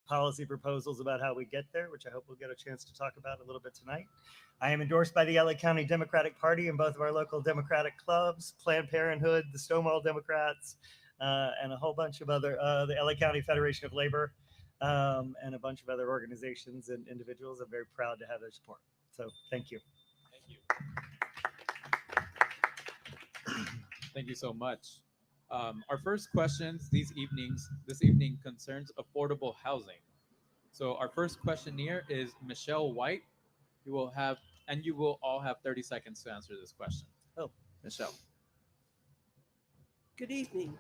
policy proposals about how we get there, which I hope we'll get a chance to talk about a little bit tonight. I am endorsed by the LA County Democratic Party and both of our local Democratic clubs, Planned Parenthood, the Stonewall Democrats, and a whole bunch of other, the LA County Federation of Labor, and a bunch of other organizations and individuals. I'm very proud to have their support. So thank you. Thank you. Thank you so much. Our first questions this evening concerns affordable housing. So our first questionnaire is Michelle White. You will all have 30 seconds to answer this question. Oh, Michelle. Good evening.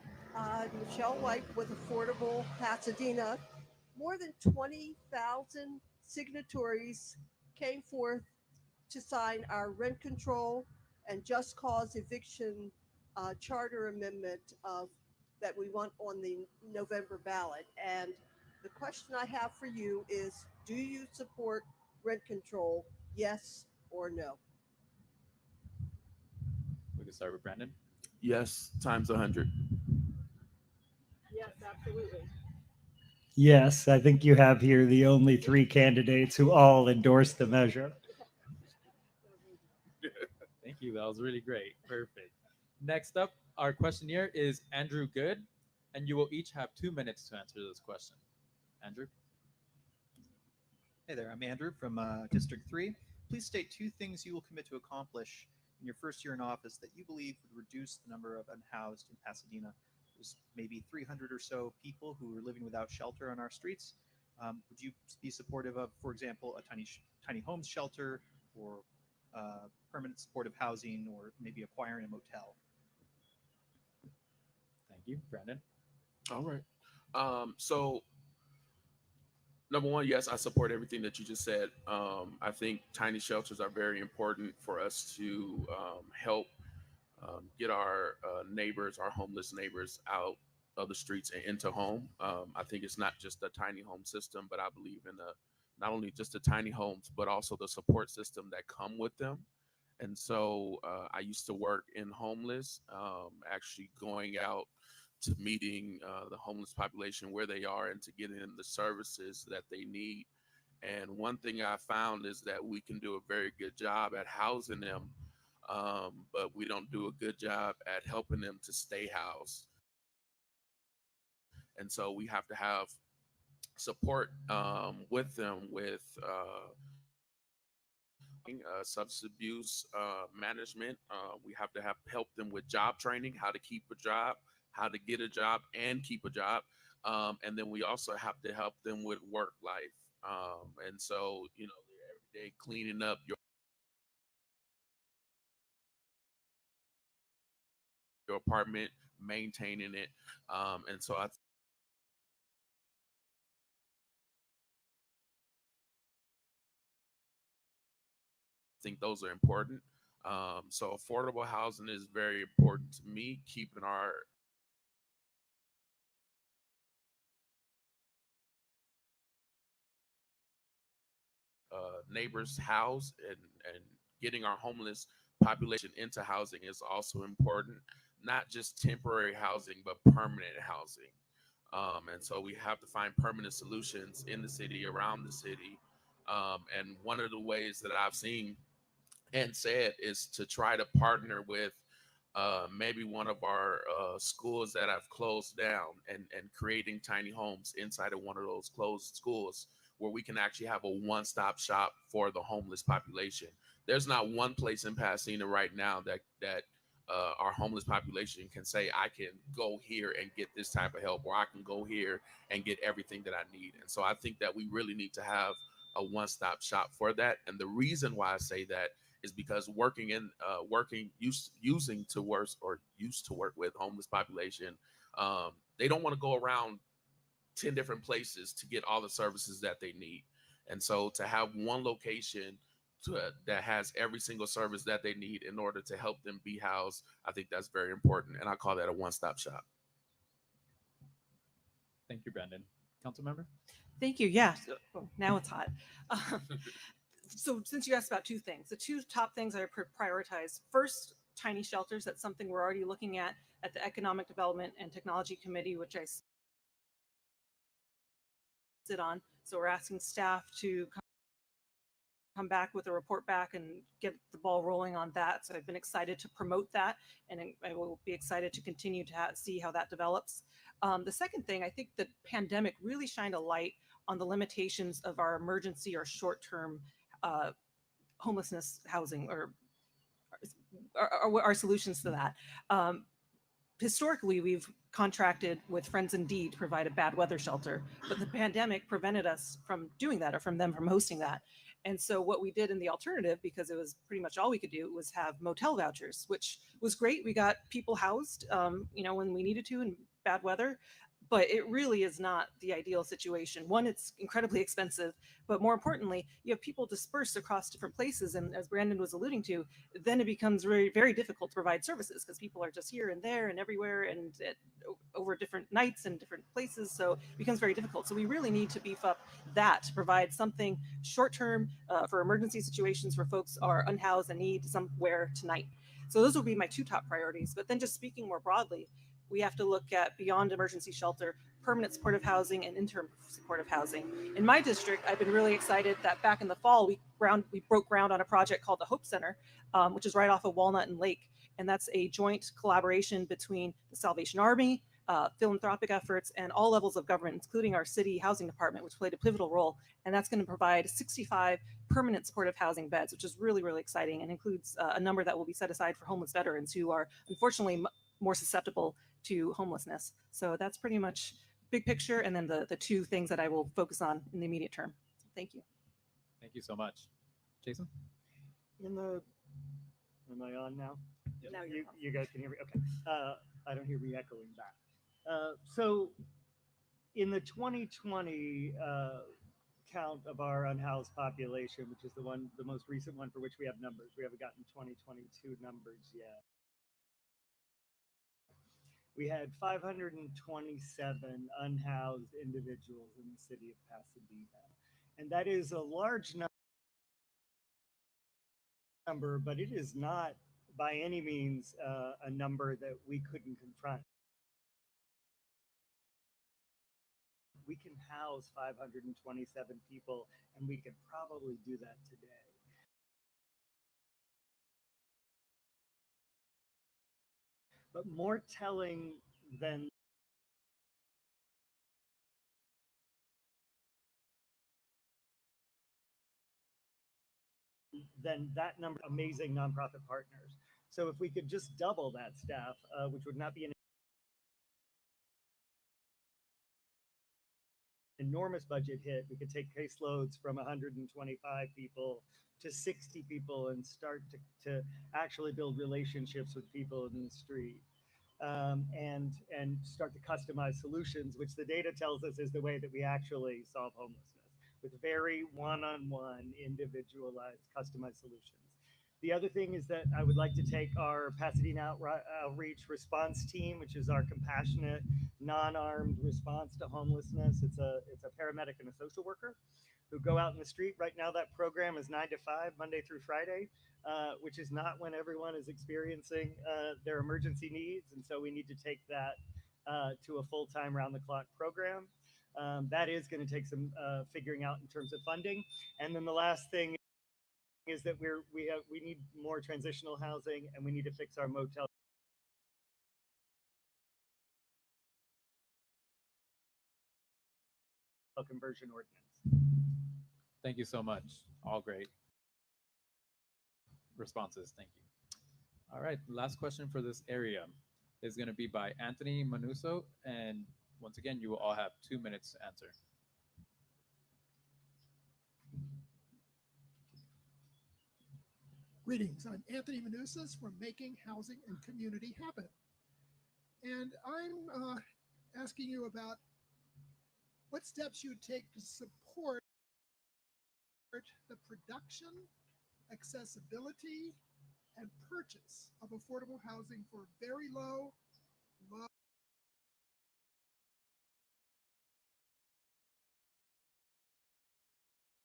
Michelle White with Affordable Pasadena. More than 20,000 signatories came forth to sign our rent control and just cause eviction charter amendment that we want on the November ballot. And the question I have for you is, do you support rent control, yes or no? We can start with Brandon. Yes, times 100. Yes, absolutely. yes, I think you have here the only three candidates who all endorse the measure. Thank you. That was really great. Perfect. Next up, our questionnaire is Andrew Good, and you will each have 2 minutes to answer this question. Andrew. Hey there, I'm Andrew from District 3. Please state two things you will commit to accomplish in your first year in office that you believe would reduce the number of unhoused in Pasadena. There's maybe 300 or so people who are living without shelter on our streets. Would you be supportive of, for example, a tiny homes shelter or permanent supportive housing, or maybe acquiring a motel? Thank you. Brandon. All right. So number one, yes, I support everything that you just said. I think tiny shelters are very important for us to help get our neighbors, our homeless neighbors, out of the streets and into home. I think it's not just a tiny home system, but I believe in not only just the tiny homes, but also the support system that come with them. And so I used to work in homeless, actually going out to meeting the homeless population where they are and to getting them the services that they need. And one thing I found is that we can do a very good job at housing them, but we don't do a good job at helping them to stay housed. And so we have to have support with them with substance abuse management. We have to help them with job training, how to keep a job, how to get a job and keep a job. And then we also have to help them with work life. And so, every day cleaning up your apartment, maintaining it. And so I think those are important. So affordable housing is very important to me, keeping our neighbors housed and getting our homeless population into housing is also important. Not just temporary housing, but permanent housing. And so we have to find permanent solutions in the city, around the city. And one of the ways that I've seen and said is to try to partner with maybe one of our schools that have closed down and creating tiny homes inside of one of those closed schools where we can actually have a one-stop shop for the homeless population. There's not one place in Pasadena right now that our homeless population can say, I can go here and get this type of help, or I can go here and get everything that I need. And so I think that we really need to have a one-stop shop for that. And the reason why I say that is because using to work or used to work with homeless population, they don't want to go around 10 different places to get all the services that they need. And so to have one location that has every single service that they need in order to help them be housed, I think that's very important. And I call that a one-stop shop. Thank you, Brandon. Council member? Thank you. Yeah. Oh, now it's hot. Um, so since you asked about two things, the two top things I prioritize: first, tiny shelters. That's something we're already looking at the Economic Development and Technology Committee, which I sit on. So we're asking staff to come back with a report back and get the ball rolling on that. So I've been excited to promote that, and I will be excited to continue to see how that develops. The second thing, I think the pandemic really shined a light on the limitations of our emergency or short-term homelessness housing, or our solutions to that. Historically, we've contracted with Friends Indeed to provide a bad weather shelter, but the pandemic prevented us from doing that, or from them from hosting that. And so what we did in the alternative, because it was pretty much all we could do, was have motel vouchers, which was great. We got people housed, when we needed to in bad weather, but it really is not the ideal situation. One, it's incredibly expensive, but more importantly, you have people dispersed across different places. And as Brandon was alluding to, then it becomes very, very difficult to provide services because people are just here and there and everywhere and over different nights and different places. So it becomes very difficult. So we really need to beef up that to provide something short-term for emergency situations where folks are unhoused and need somewhere tonight. So those will be my two top priorities. But then just speaking more broadly, we have to look at beyond emergency shelter, permanent supportive housing and interim supportive housing. In my district, I've been really excited that back in the fall, we broke ground on a project called the Hope Center, which is right off of Walnut and Lake. And that's a joint collaboration between the Salvation Army, philanthropic efforts, and all levels of government, including our city housing department, which played a pivotal role. And that's going to provide 65 permanent supportive housing beds, which is really, really exciting, and includes a number that will be set aside for homeless veterans who are unfortunately more susceptible to homelessness. So that's pretty much big picture, and then the two things that I will focus on in the immediate term. So thank you. Thank you so much. Jason? Am I on now? Now you're on. You guys can hear me? Okay. I don't hear me echoing back. So in the 2020 count of our unhoused population, which is the most recent one for which we have numbers, we haven't gotten 2022 numbers yet. We had 527 unhoused individuals in the city of Pasadena. And that is a large number, but it is not by any means a number that we couldn't confront. We can house 527 people, and we could probably do that today. But more telling than that number, amazing nonprofit partners. So if we could just double that staff, which would not be an enormous budget hit, we could take caseloads from 125 people to 60 people and start to actually build relationships with people in the street, and start to customize solutions, which the data tells us is the way that we actually solve homelessness, with very one-on-one, individualized, customized solutions. The other thing is that I would like to take our Pasadena Outreach Response Team, which is our compassionate, non-armed response to homelessness. It's a paramedic and a social worker who go out in the street. Right now, that program is 9 to 5, Monday through Friday, which is not when everyone is experiencing their emergency needs. And so we need to take that to a full-time, round-the-clock program. That is going to take some figuring out in terms of funding. And then the last thing is that we need more transitional housing, and we need to fix our motel conversion ordinance. Thank you so much. All great responses. Thank you. All right. Last question for this area is going to be by Anthony Manuso. And once again, you will all have 2 minutes to answer. Greetings, I'm Anthony Manusas from Making Housing and Community Happen. And I'm asking you about what steps you take to support the production, accessibility, and purchase of affordable housing for very low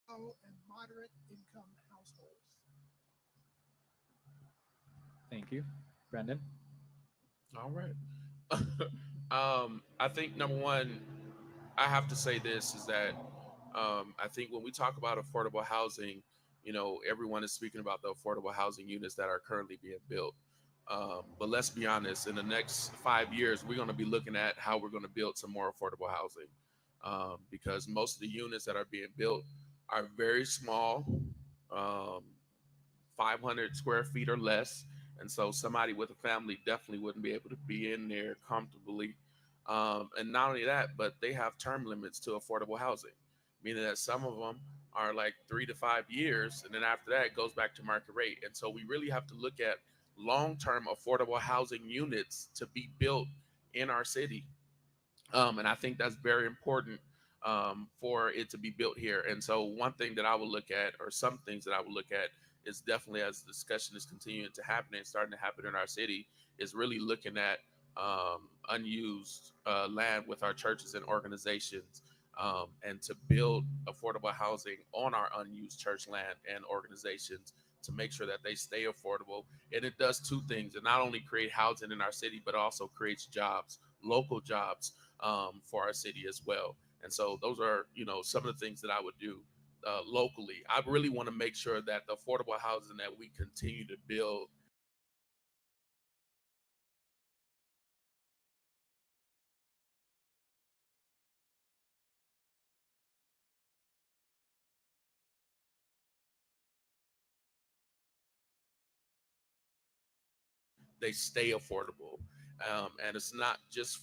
and moderate income households. Thank you. Brandon? All right. I think number one, I have to say this is that I think when we talk about affordable housing, everyone is speaking about the affordable housing units that are currently being built. But let's be honest, in the next 5 years, we're going to be looking at how we're going to build some more affordable housing, because most of the units that are being built are very small, um, 500 square feet or less. And so somebody with a family definitely wouldn't be able to be in there comfortably. And not only that, but they have term limits to affordable housing, meaning that some of them are like 3 to 5 years. And then after that, it goes back to market rate. And so we really have to look at long term affordable housing units to be built in our city. And I think that's very important, for it to be built here. And so, one thing that I would look at, or some things that I would look at, is definitely as the discussion is continuing to happen and starting to happen in our city, is really looking at unused land with our churches and organizations, and to build affordable housing on our unused church land and organizations to make sure that they stay affordable. And it does two things: it not only create housing in our city, but also creates jobs, local jobs, for our city as well. And so those are, some of the things that I would do locally. I really want to make sure that the affordable housing that we continue to build they stay affordable, and it's not just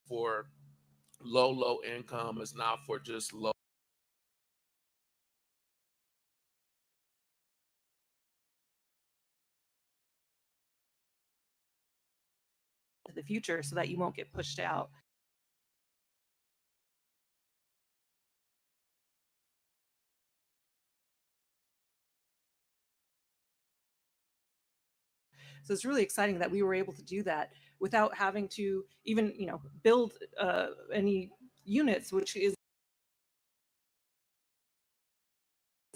for low income. It's not for just low. To the future so that you won't get pushed out. So it's really exciting that we were able to do that without having to even, build any units, which is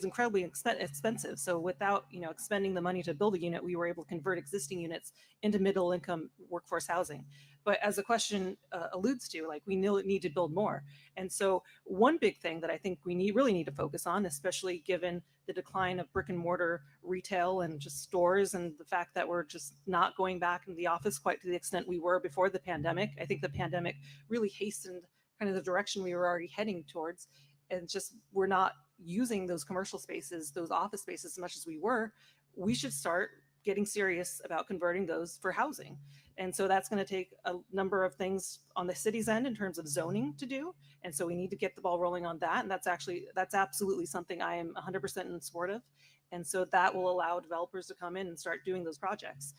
incredibly expensive. So without, expending the money to build a unit, we were able to convert existing units into middle income workforce housing. But as the question alludes to, like, we need to build more. And so one big thing that I think we really need to focus on, especially given the decline of brick and mortar retail and just stores, and the fact that we're just not going back into the office quite to the extent we were before the pandemic. I think the pandemic really hastened kind of the direction we were already heading towards. And just we're not using those commercial spaces, those office spaces as much as we were. We should start getting serious about converting those for housing. And so that's going to take a number of things on the city's end in terms of zoning to do. And so we need to get the ball rolling on that. And that's absolutely something I am 100% in support of. And so that will allow developers to come in and start doing those projects.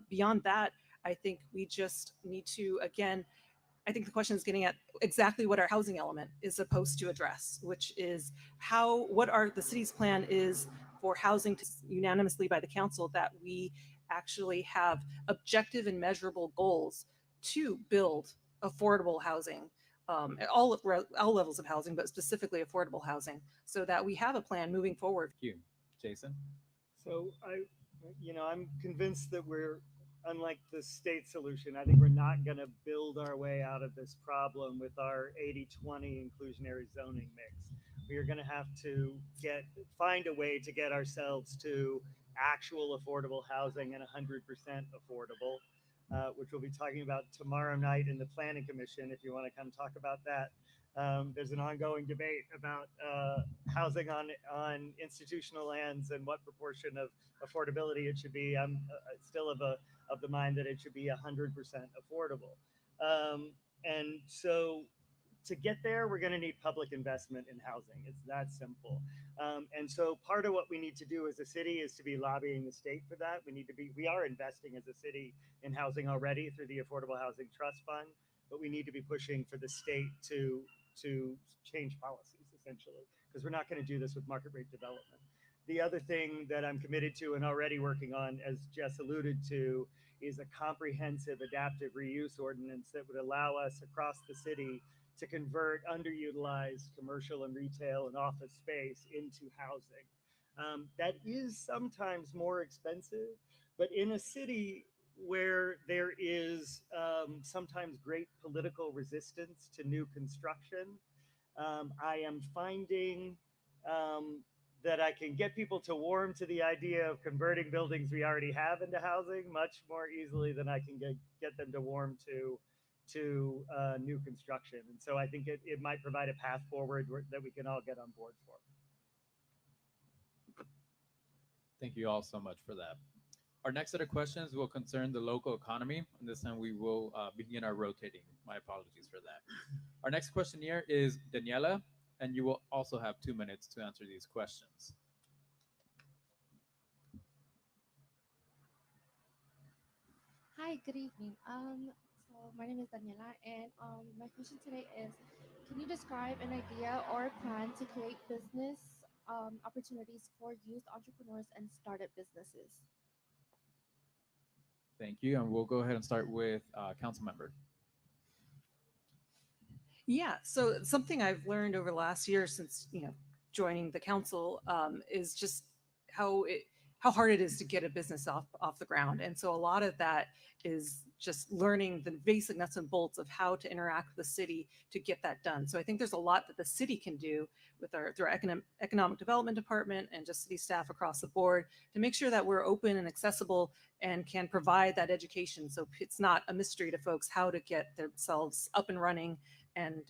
Beyond that, I think we just need to, again, I think the question is getting at exactly what our housing element is supposed to address, which is what the city's plan is for housing to unanimously by the council, that we actually have objective and measurable goals to build affordable housing, at all levels of housing, but specifically affordable housing, so that we have a plan moving forward. Thank you, Jason. So I'm convinced that we're, unlike the state solution, I think we're not going to build our way out of this problem with our 80-20 inclusionary zoning mix. We are going to have to find a way to get ourselves to actual affordable housing and 100% affordable, which we'll be talking about tomorrow night in the Planning Commission. If you want to come talk about that, there's an ongoing debate about housing on institutional lands and what proportion of affordability it should be. I'm still of the mind that it should be 100% affordable. And so to get there, we're going to need public investment in housing. It's that simple. And so part of what we need to do as a city is to be lobbying the state for that. We are investing as a city in housing already through the Affordable Housing Trust Fund, but we need to be pushing for the state to change policies, essentially, because we're not going to do this with market rate development. The other thing that I'm committed to and already working on, as Jess alluded to, is a comprehensive adaptive reuse ordinance that would allow us across the city to convert underutilized commercial and retail and office space into housing. That is sometimes more expensive, but in a city where there is sometimes great political resistance to new construction, I am finding that I can get people to warm to the idea of converting buildings we already have into housing much more easily than I can get them to warm to new construction. And so I think it might provide a path forward that we can all get on board for. Thank you all so much for that. Our next set of questions will concern the local economy, and this time we will begin our rotating. My apologies for that. Our next questionnaire is Daniela, and you will also have 2 minutes to answer these questions. Hi, good evening. So my name is Daniela, and my question today is, can you describe an idea or a plan to create business opportunities for youth entrepreneurs and startup businesses? Thank you, and we'll go ahead and start with council member. Yeah, so something I've learned over the last year since joining the council is just how hard it is to get a business off the ground, and so a lot of that is just learning the basic nuts and bolts of how to interact with the city to get that done. So I think there's a lot that the city can do with through our economic development department and just city staff across the board to make sure that we're open and accessible and can provide that education, so it's not a mystery to folks how to get themselves up and running and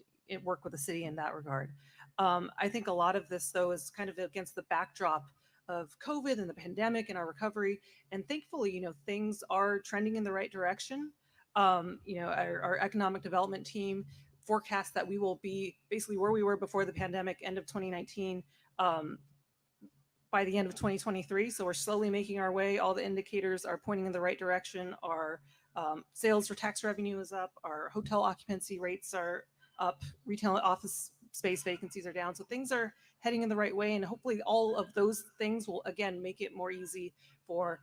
work with the city in that regard. I think a lot of this, though, is kind of against the backdrop of COVID and the pandemic and our recovery. And thankfully, things are trending in the right direction. Our economic development team forecasts that we will be basically where we were before the pandemic, end of 2019, by the end of 2023. So we're slowly making our way. All the indicators are pointing in the right direction. Our sales for tax revenue is up. Our hotel occupancy rates are up. Retail office space vacancies are down. So things are heading in the right way. And hopefully all of those things will, again, make it more easy for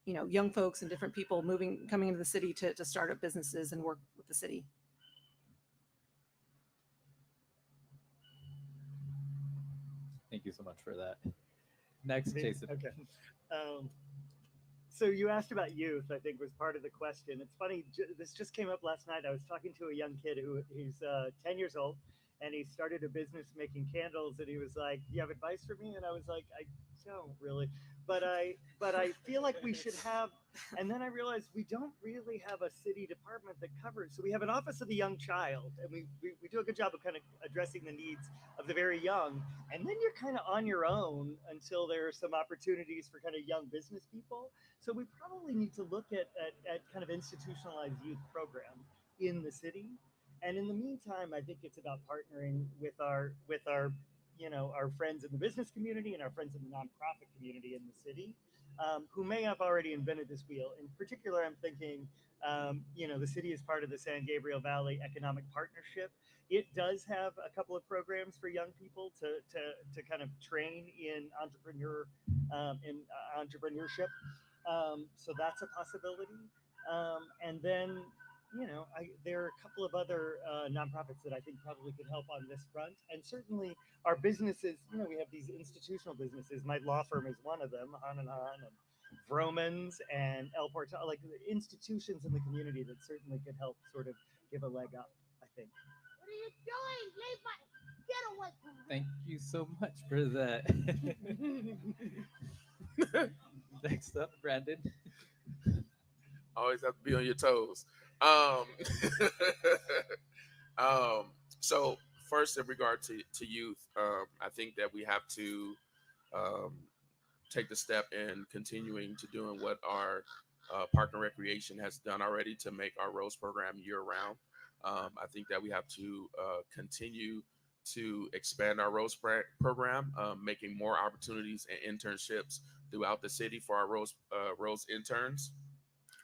young folks and different people coming into the city to start up businesses and work with the city. Thank you so much for that. Next, Jason. Okay. So you asked about youth, I think was part of the question. It's funny, this just came up last night. I was talking to a young kid he's 10 years old, and he started a business making candles, and he was like, do you have advice for me? And I was like, I don't really, but I feel like we should have. And then I realized we don't really have a city department that covers. So we have an office of the young child, and we do a good job of kind of addressing the needs of the very young. And then you're kind of on your own until there are some opportunities for kind of young business people. So we probably need to look at kind of institutionalized youth programs in the city. And in the meantime, I think it's about partnering with our our friends in the business community and our friends in the nonprofit community in the city, who may have already invented this wheel. In particular, I'm thinking, the city is part of the San Gabriel Valley Economic Partnership. It does have a couple of programs for young people to kind of train in entrepreneurship. So that's a possibility. And then, there are a couple of other nonprofits that I think probably could help on this front. And certainly our businesses, we have these institutional businesses. My law firm is one of them, Han and Vromans and El Portal, like the institutions in the community that certainly could help sort of give a leg up, I think. What are you doing? Leave my, get away from me. Thank you so much for that. Next up, Brandon. Always have to be on your toes. So first, in regard to youth, I think that we have to take the step in continuing to doing what our Park and Recreation has done already to make our Rose program year round. I think that we have to continue to expand our Rose program, making more opportunities and internships throughout the city for our Rose interns.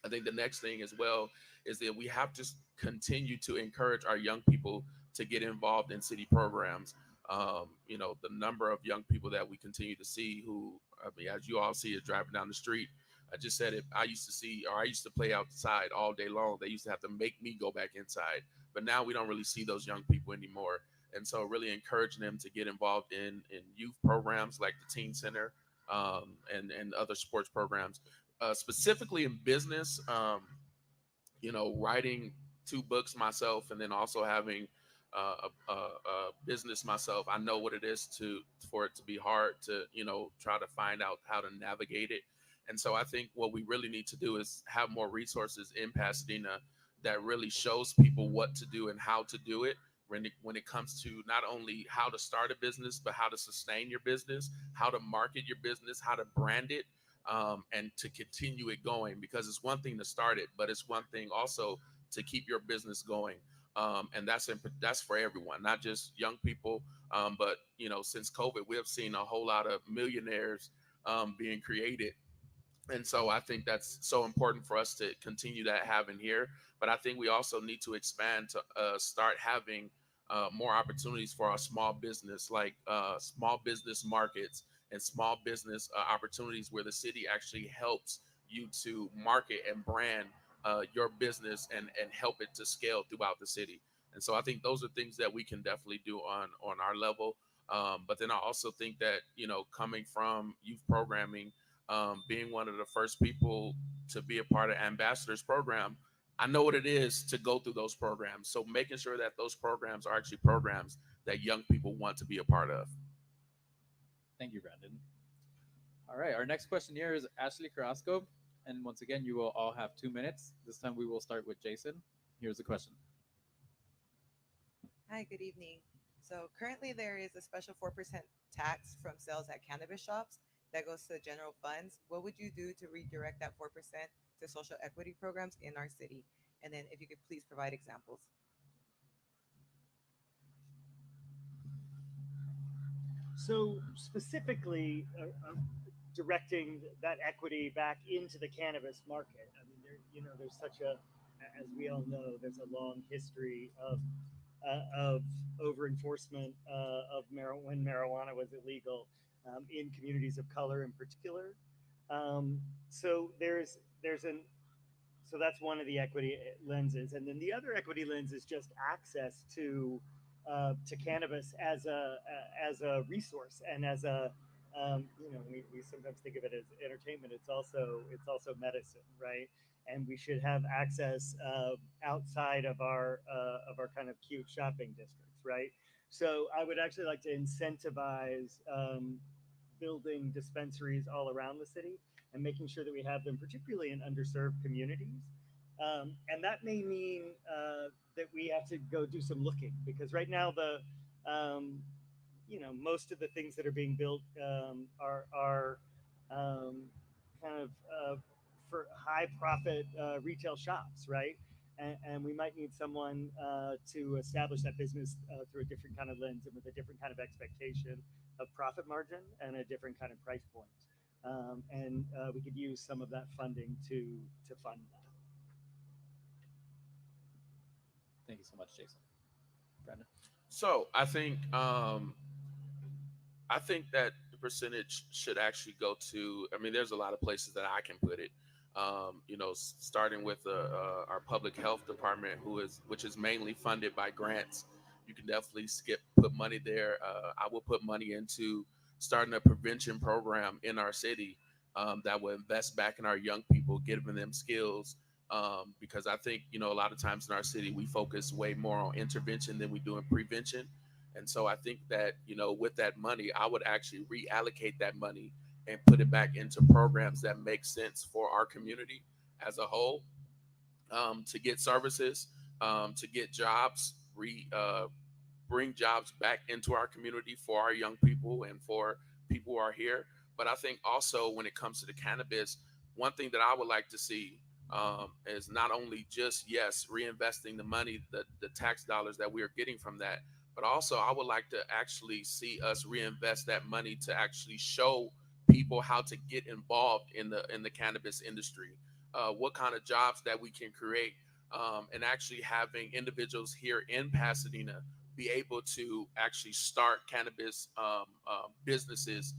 I think the next thing as well is that we have to continue to encourage our young people to get involved in city programs. The number of young people that we continue to see who, as you all see it driving down the street, I just said it, I used to play outside all day long. They used to have to make me go back inside, but now we don't really see those young people anymore. And so really encouraging them to get involved in youth programs like the Teen Center and other sports programs. specifically in business, writing 2 books myself, and then also having a business myself, I know what it is for it to be hard to try to find out how to navigate it. And so I think what we really need to do is have more resources in Pasadena that really shows people what to do and how to do it when it comes to not only how to start a business, but how to sustain your business, how to market your business, how to brand it, and to continue it going. Because it's one thing to start it, but it's one thing also to keep your business going. And that's for everyone, not just young people. But since COVID, we have seen a whole lot of millionaires being created, and so I think that's so important for us to continue that having here. But I think we also need to expand to start having more opportunities for our small business, like small business markets and small business opportunities where the city actually helps you to market and brand your business and help it to scale throughout the city. And so I think those are things that we can definitely do on our level. But then I also think that coming from youth programming, being one of the first people to be a part of Ambassadors program, I know what it is to go through those programs. So making sure that those programs are actually programs that young people want to be a part of. Thank you, Brandon. All right, our next question here is Ashley Carrasco. And once again, you will all have 2 minutes. This time we will start with Jason. Here's the question. Hi, good evening. So currently there is a special 4% tax from sales at cannabis shops that goes to the general funds. What would you do to redirect that 4% to social equity programs in our city? And then if you could please provide examples. So specifically, directing that equity back into the cannabis market. I mean, there's such a, as we all know, there's a long history of over enforcement of when marijuana was illegal in communities of color in particular. So so that's one of the equity lenses, and then the other equity lens is just access to cannabis as a resource and as a we sometimes think of it as entertainment. It's also medicine, right? And we should have access outside of our kind of cute shopping districts, right? So I would actually like to incentivize building dispensaries all around the city and making sure that we have them, particularly in underserved communities. And that may mean that we have to go do some looking, because right now most of the things that are being built are kind of for high profit retail shops, right? And we might need someone to establish that business through a different kind of lens and with a different kind of expectation of profit margin and a different kind of price point. And we could use some of that funding to fund that. Thank you so much, Jason. Brandon. So I think that the percentage should actually go to. I mean, there's a lot of places that I can put it. Starting with our public health department, which is mainly funded by grants. You can definitely put money there. I will put money into starting a prevention program in our city that will invest back in our young people, giving them skills. Because I think, a lot of times in our city, we focus way more on intervention than we do in prevention. And so I think that, with that money, I would actually reallocate that money and put it back into programs that make sense for our community as a whole, to get services, to get jobs, bring jobs back into our community for our young people and for people who are here. But I think also when it comes to the cannabis, one thing that I would like to see is not only just, yes, reinvesting the money, the tax dollars that we are getting from that, but also I would like to actually see us reinvest that money to actually show people how to get involved in the cannabis industry, what kind of jobs that we can create, and actually having individuals here in Pasadena be able to actually start cannabis businesses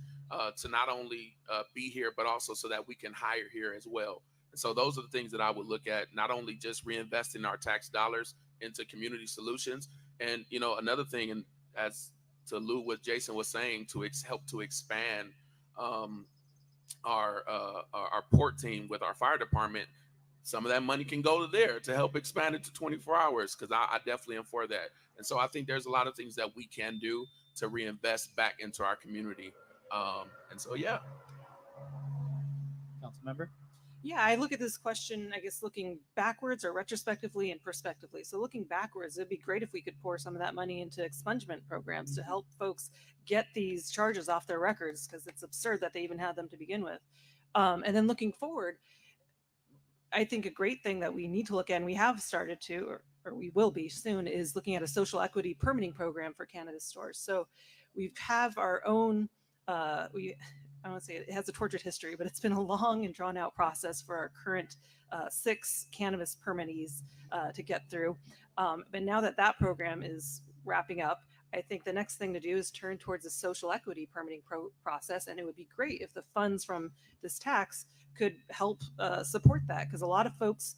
to not only be here, but also so that we can hire here as well. And so those are the things that I would look at, not only just reinvesting our tax dollars into community solutions. And, another thing, and as to allude what Jason was saying, to help to expand our port team with our fire department, some of that money can go to there to help expand it to 24 hours, because I definitely am for that. And so I think there's a lot of things that we can do to reinvest back into our community. And so, yeah. Council member. Yeah, I look at this question, I guess, looking backwards or retrospectively and prospectively. So looking backwards, it'd be great if we could pour some of that money into expungement programs to help folks get these charges off their records, because it's absurd that they even had them to begin with. And then looking forward, I think a great thing that we need to look at, and we have started to, or we will be soon, is looking at a social equity permitting program for cannabis stores. So we have our own, I don't want to say it has a tortured history, but it's been a long and drawn out process for our current 6 cannabis permittees to get through. But now that that program is wrapping up, I think the next thing to do is turn towards a social equity permitting process. And it would be great if the funds from this tax could help support that, because a lot of folks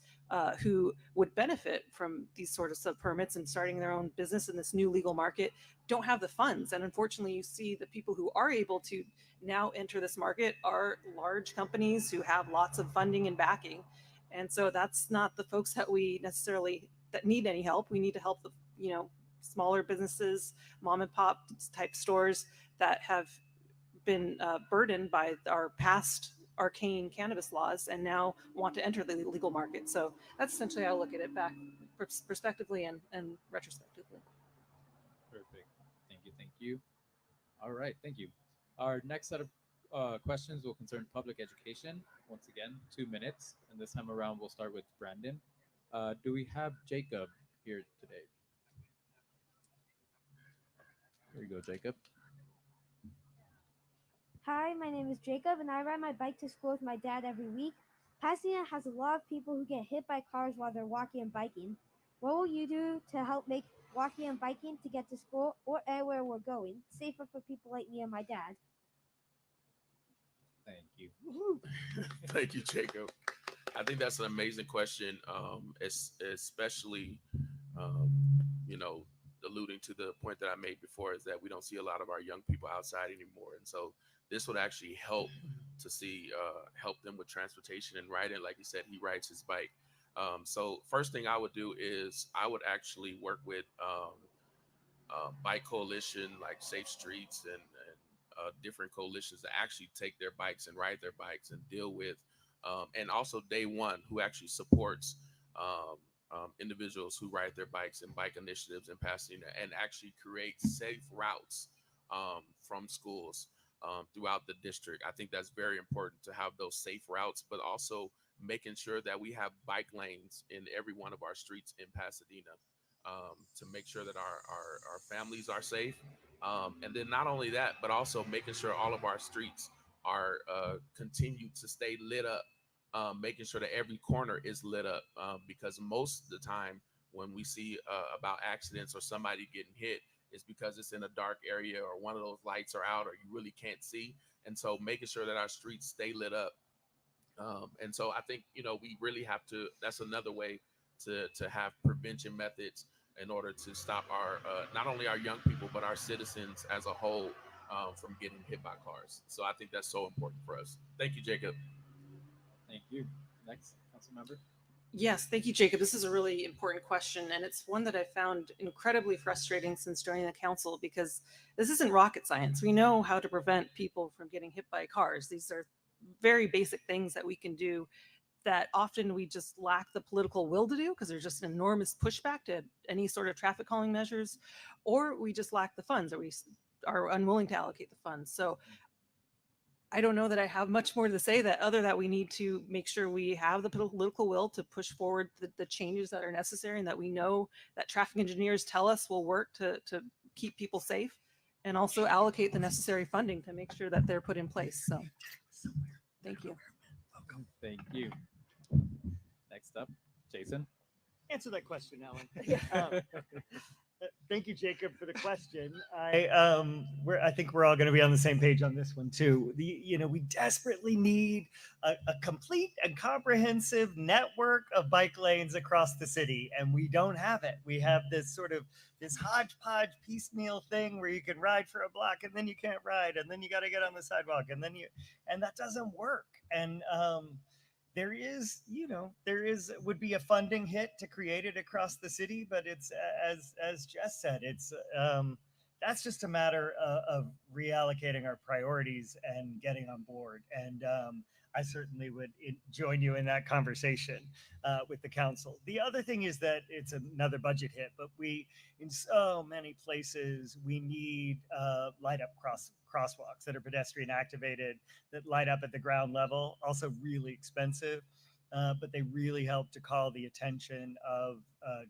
who would benefit from these sort of sub permits and starting their own business in this new legal market don't have the funds. And unfortunately, you see the people who are able to now enter this market are large companies who have lots of funding and backing. And so that's not the folks that we necessarily that need any help. We need to help the, smaller businesses, mom and pop type stores that have been burdened by our past arcane cannabis laws and now want to enter the legal market. So that's essentially how I look at it back prospectively and retrospectively. Perfect. Thank you. Thank you. All right. Thank you. Our next set of questions will concern public education. Once again, 2 minutes. And this time around, we'll start with Brandon. Do we have Jacob here today? Here you go, Jacob. Hi, my name is Jacob, and I ride my bike to school with my dad every week. Pasadena has a lot of people who get hit by cars while they're walking and biking. What will you do to help make walking and biking to get to school or anywhere we're going safer for people like me and my dad? Thank you. Thank you, Jacob. I think that's an amazing question, especially, alluding to the point that I made before, is that we don't see a lot of our young people outside anymore. And so this would actually help to see, help them with transportation and riding. Like you said, he rides his bike. So first thing I would do is I would actually work with bike coalition like Safe Streets and different coalitions that actually take their bikes and ride their bikes and deal with, and also Day One, who actually supports individuals who ride their bikes and bike initiatives in Pasadena and actually create safe routes from schools throughout the district. I think that's very important to have those safe routes, but also making sure that we have bike lanes in every one of our streets in Pasadena to make sure that our families are safe. And then not only that, but also making sure all of our streets are continue to stay lit up, making sure that every corner is lit up, because most of the time when we see about accidents or somebody getting hit, it's because it's in a dark area or one of those lights are out or you really can't see. And so making sure that our streets stay lit up. And so I think, we really have to, that's another way to have prevention methods in order to stop our, not only our young people, but our citizens as a whole from getting hit by cars. So I think that's so important for us. Thank you, Jacob. Thank you. Next, council member. Yes, thank you, Jacob. This is a really important question, and it's one that I found incredibly frustrating since joining the council, because this isn't rocket science. We know how to prevent people from getting hit by cars. These are very basic things that we can do that often we just lack the political will to do because there's just an enormous pushback to any sort of traffic calming measures, or we just lack the funds, or we are unwilling to allocate the funds. So I don't know that I have much more to say that other that we need to make sure we have the political will to push forward the changes that are necessary and that we know that traffic engineers tell us will work to keep people safe, and also allocate the necessary funding to make sure that they're put in place. So thank you. Thank you. Next up, Jason. Answer that question, Alan. Thank you, Jacob, for the question. I think we're all going to be on the same page on this one too. We desperately need a complete and comprehensive network of bike lanes across the city, and we don't have it. We have this hodgepodge piecemeal thing where you can ride for a block and then you can't ride, and then you got to get on the sidewalk, and that doesn't work. And would be a funding hit to create it across the city, but it's as Jess said, it's that's just a matter of reallocating our priorities and getting on board. And I certainly would join you in that conversation with the council. The other thing is that it's another budget hit, but in so many places we need light up crosswalks that are pedestrian activated, that light up at the ground level. Also really expensive, but they really help to call the attention of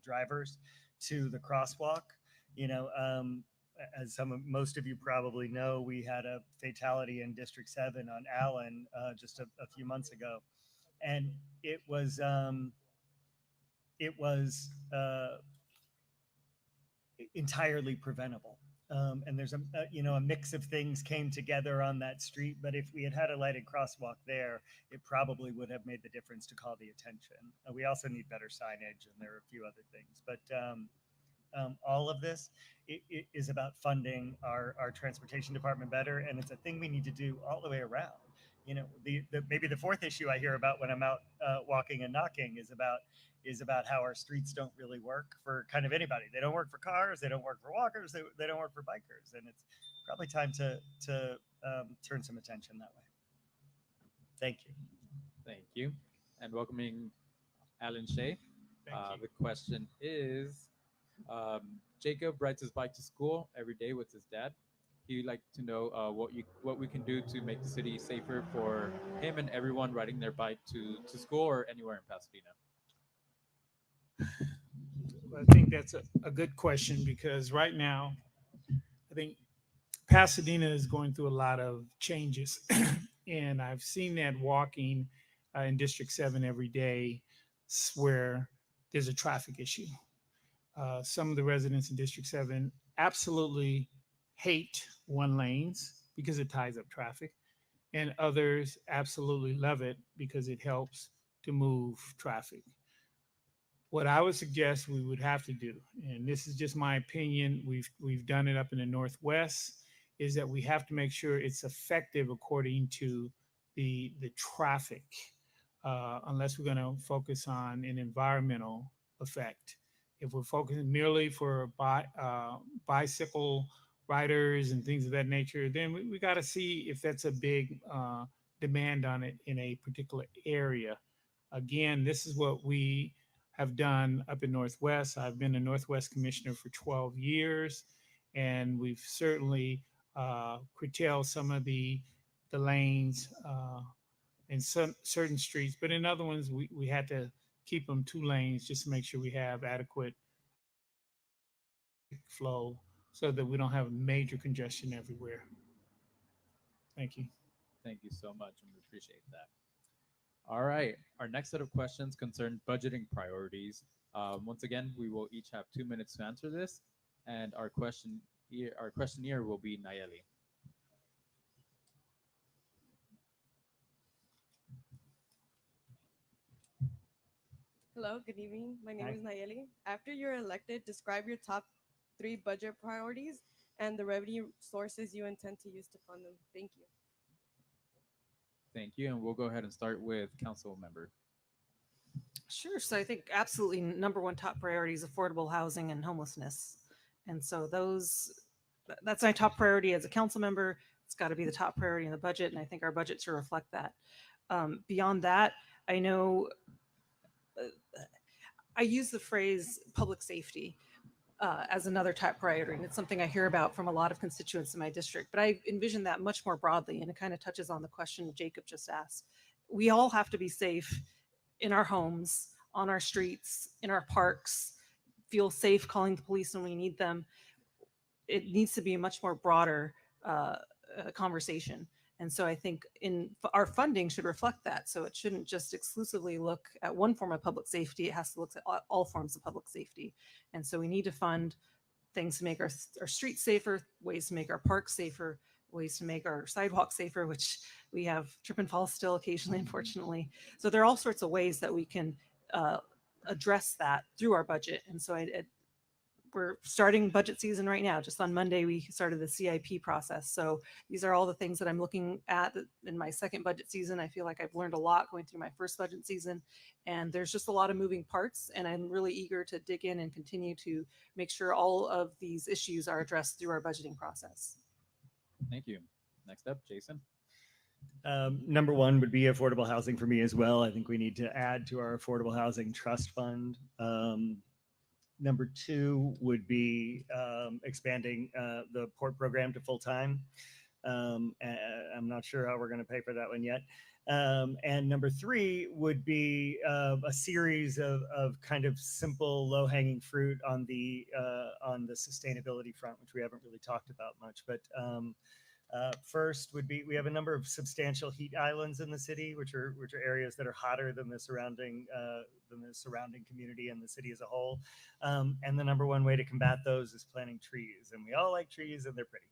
drivers to the crosswalk. As most of you probably know, we had a fatality in District 7 on Allen just a few months ago, and it was entirely preventable. And there's a mix of things came together on that street, but if we had a lighted crosswalk there, it probably would have made the difference to call the attention. We also need better signage, and there are a few other things, but all of this is about funding our transportation department better, and it's a thing we need to do all the way around. Maybe the fourth issue I hear about when I'm out walking and knocking is about how our streets don't really work for kind of anybody. They don't work for cars, they don't work for walkers, they don't work for bikers, and it's probably time to turn some attention that way. Thank you. Thank you. And welcoming Alan Shea. Thank you. The question is, Jacob rides his bike to school every day with his dad. He'd like to know what we can do to make the city safer for him and everyone riding their bike to school or anywhere in Pasadena. I think that's a good question, because right now, I think Pasadena is going through a lot of changes. And I've seen that walking in District 7 every day, where there's a traffic issue. Some of the residents in District 7 absolutely hate one lanes because it ties up traffic, and others absolutely love it because it helps to move traffic. What I would suggest we would have to do, and this is just my opinion, we've done it up in the Northwest, is that we have to make sure it's effective according to the traffic, unless we're going to focus on an environmental effect. If we're focusing merely for bicycle riders and things of that nature, then we got to see if that's a big demand on it in a particular area. Again, this is what we have done up in Northwest. I've been a Northwest commissioner for 12 years, and we've certainly curtailed some of the lanes in some certain streets, but in other ones we had to keep them 2 lanes just to make sure we have adequate flow so that we don't have major congestion everywhere. Thank you. Thank you so much, and we appreciate that. All right, our next set of questions concern budgeting priorities. Once again, we will each have 2 minutes to answer this, and our questionnaire will be Nayeli. Hello, good evening. My name Hi. is Nayeli. After you're elected, describe your top 3 budget priorities and the revenue sources you intend to use to fund them. Thank you. Thank you, and we'll go ahead and start with council member. Sure. So I think absolutely number one top priority is affordable housing and homelessness. And so that's my top priority as a council member. It's got to be the top priority in the budget, and I think our budget should reflect that. Beyond that, I know I use the phrase public safety as another top priority, and it's something I hear about from a lot of constituents in my district, but I envision that much more broadly, and it kind of touches on the question Jacob just asked. We all have to be safe in our homes, on our streets, in our parks, feel safe calling the police when we need them. It needs to be a much more broader conversation. And so I think our funding should reflect that. So it shouldn't just exclusively look at one form of public safety. It has to look at all forms of public safety. And so we need to fund things to make our streets safer, ways to make our parks safer, ways to make our sidewalks safer, which we have trip and fall still occasionally, unfortunately. So there are all sorts of ways that we can address that through our budget. And so we're starting budget season right now. Just on Monday, we started the CIP process. So these are all the things that I'm looking at in my second budget season. I feel like I've learned a lot going through my first budget season, and there's just a lot of moving parts, and I'm really eager to dig in and continue to make sure all of these issues are addressed through our budgeting process. Thank you. Next up, Jason. Number one would be affordable housing for me as well. I think we need to add to our affordable housing trust fund. Number two would be expanding the port program to full time. I'm not sure how we're going to pay for that one yet. And number three would be a series of kind of simple, low hanging fruit on the sustainability front, which we haven't really talked about much. But first would be, we have a number of substantial heat islands in the city, which are areas that are hotter than the surrounding community and the city as a whole. And the number one way to combat those is planting trees, and we all like trees and they're pretty.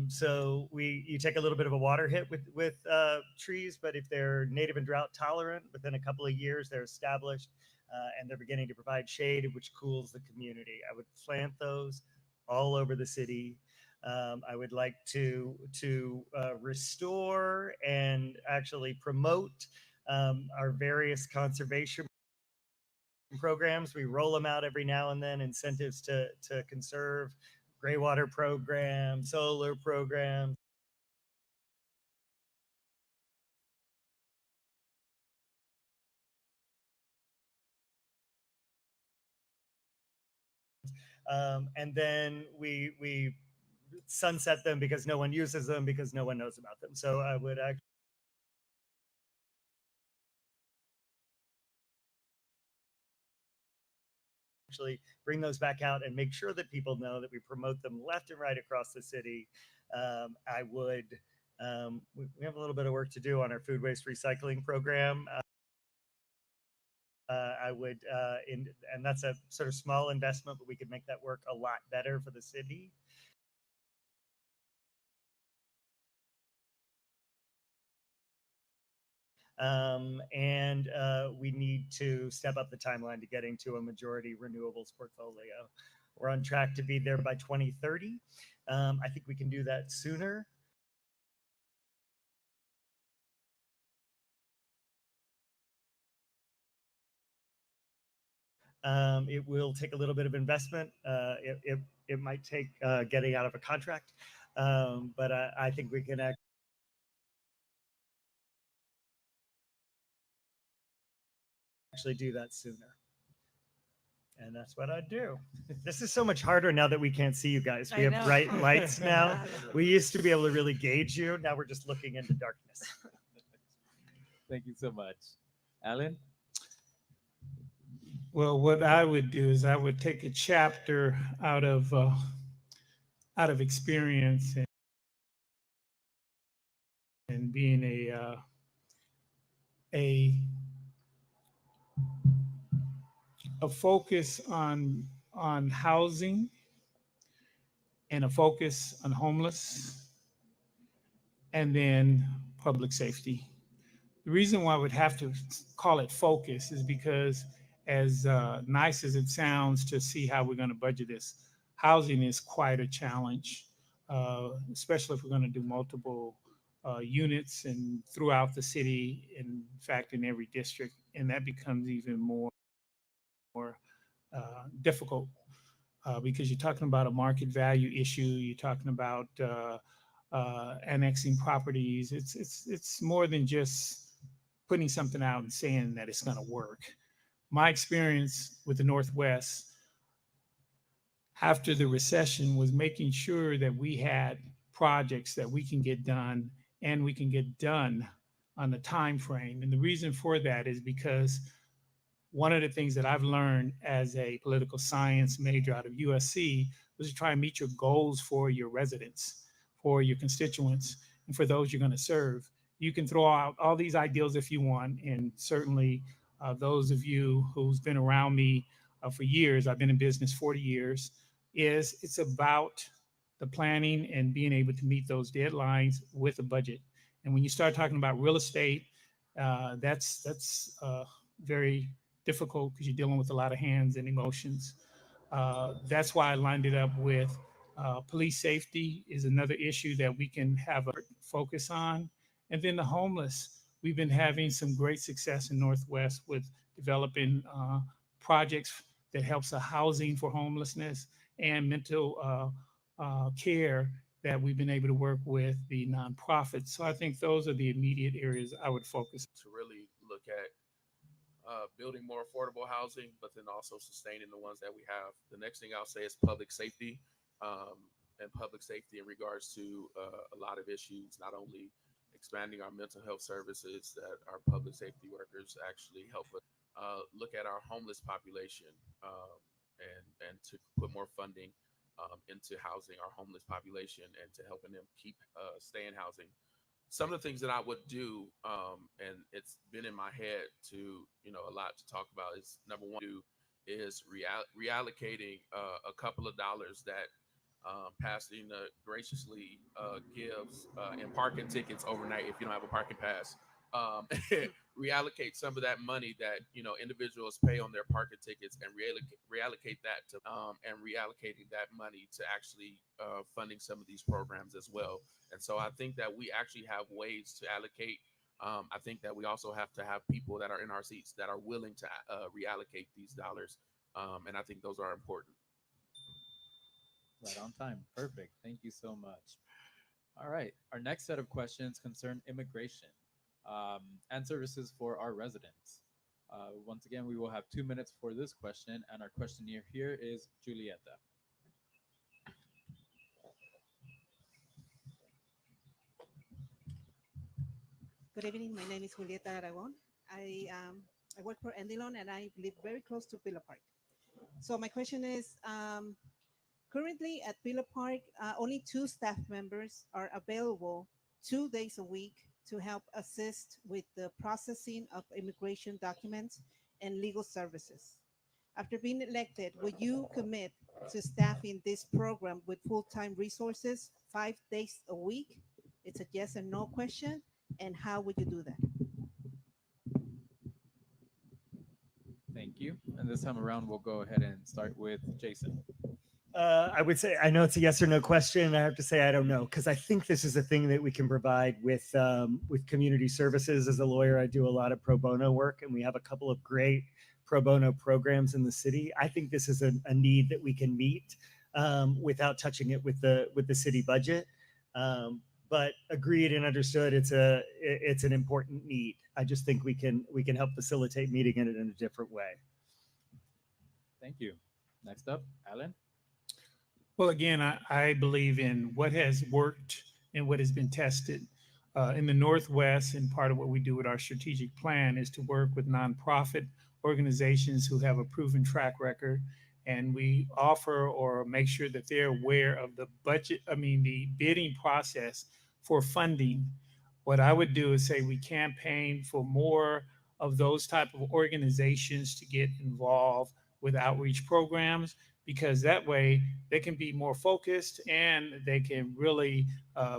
So you take a little bit of a water hit with trees, but if they're native and drought tolerant, within a couple of years they're established and they're beginning to provide shade, which cools the community. I would plant those all over the city. I would like to restore and actually promote our various conservation programs. We roll them out every now and then, incentives to conserve, gray water program, solar program. And then we sunset them because no one uses them, because no one knows about them. So I would actually bring those back out and make sure that people know that we promote them left and right across the city. I would, we have a little bit of work to do on our food waste recycling program. I would, and that's a sort of small investment, but we could make that work a lot better for the city. And we need to step up the timeline to getting to a majority renewables portfolio. We're on track to be there by 2030. I think we can do that sooner. It will take a little bit of investment. It might take getting out of a contract, but I think we can actually do that sooner. And that's what I'd do. This is so much harder now that we can't see you guys. We have bright lights now. We used to be able to really gauge you. Now we're just looking into darkness. Thank you so much. Alan? Well, what I would do is I would take a chapter out of experience and being a focus on housing and a focus on homeless, and then public safety. The reason why I would have to call it focus is because, as nice as it sounds to see how we're going to budget this, housing is quite a challenge, especially if we're going to do multiple units and throughout the city, in fact, in every district, and that becomes even more difficult because you're talking about a market value issue. You're talking about annexing properties. It's more than just putting something out and saying that it's going to work. My experience with the Northwest after the recession was making sure that we had projects that we can get done, and we can get done on the time frame. And the reason for that is because one of the things that I've learned as a political science major out of USC was to try and meet your goals for your residents, for your constituents, and for those you're going to serve. You can throw out all these ideals if you want, and certainly those of you who's been around me for years, I've been in business 40 years, is it's about the planning and being able to meet those deadlines with a budget. And when you start talking about real estate, that's very difficult because you're dealing with a lot of hands and emotions. That's why I lined it up with police safety is another issue that we can have a focus on. And then the homeless. We've been having some great success in Northwest with developing projects that helps a housing for homelessness and mental care that we've been able to work with the nonprofits. So I think those are the immediate areas I would focus. To really look at building more affordable housing, but then also sustaining the ones that we have. The next thing I'll say is public safety, and public safety in regards to a lot of issues, not only expanding our mental health services that our public safety workers actually help with, look at our homeless population, and to put more funding into housing our homeless population and to helping them keep stay in housing. Some of the things that I would do, and it's been in my head to, a lot to talk about is number one, is reallocating a couple of dollars that Pasadena graciously gives in parking tickets overnight if you don't have a parking pass. Reallocate some of that money that individuals pay on their parking tickets and reallocate that to and reallocating that money to actually funding some of these programs as well. And so I think that we actually have ways to allocate. I think that we also have to have people that are in our seats that are willing to reallocate these dollars, and I think those are important. Right on time. Perfect. Thank you so much. All right. Our next set of questions concern immigration and services for our residents. Once again, we will have 2 minutes for this question, and our questionnaire here is Julieta. Good evening. My name is Julieta Aragon. I work for Endilon and I live very close to Pillar Park. So my question is, currently at Pillar Park, only 2 staff members are available 2 days a week to help assist with the processing of immigration documents and legal services. After being elected, would you commit to staffing this program with full-time resources 5 days a week? It's a yes and no question. And how would you do that? Thank you. And this time around, we'll go ahead and start with Jason. I would say I know it's a yes or no question. I have to say I don't know because I think this is a thing that we can provide with community services. As a lawyer, I do a lot of pro bono work, and we have a couple of great pro bono programs in the city. I think this is a need that we can meet without touching it with the city budget. But agreed and understood, it's an important need. I just think we can help facilitate meeting it in a different way. Thank you. Next up, Alan. Well, again, I believe in what has worked and what has been tested. In the Northwest, and part of what we do with our strategic plan is to work with nonprofit organizations who have a proven track record. And we offer or make sure that they're aware of the the bidding process for funding. What I would do is say we campaign for more of those type of organizations to get involved with outreach programs, because that way they can be more focused and they can really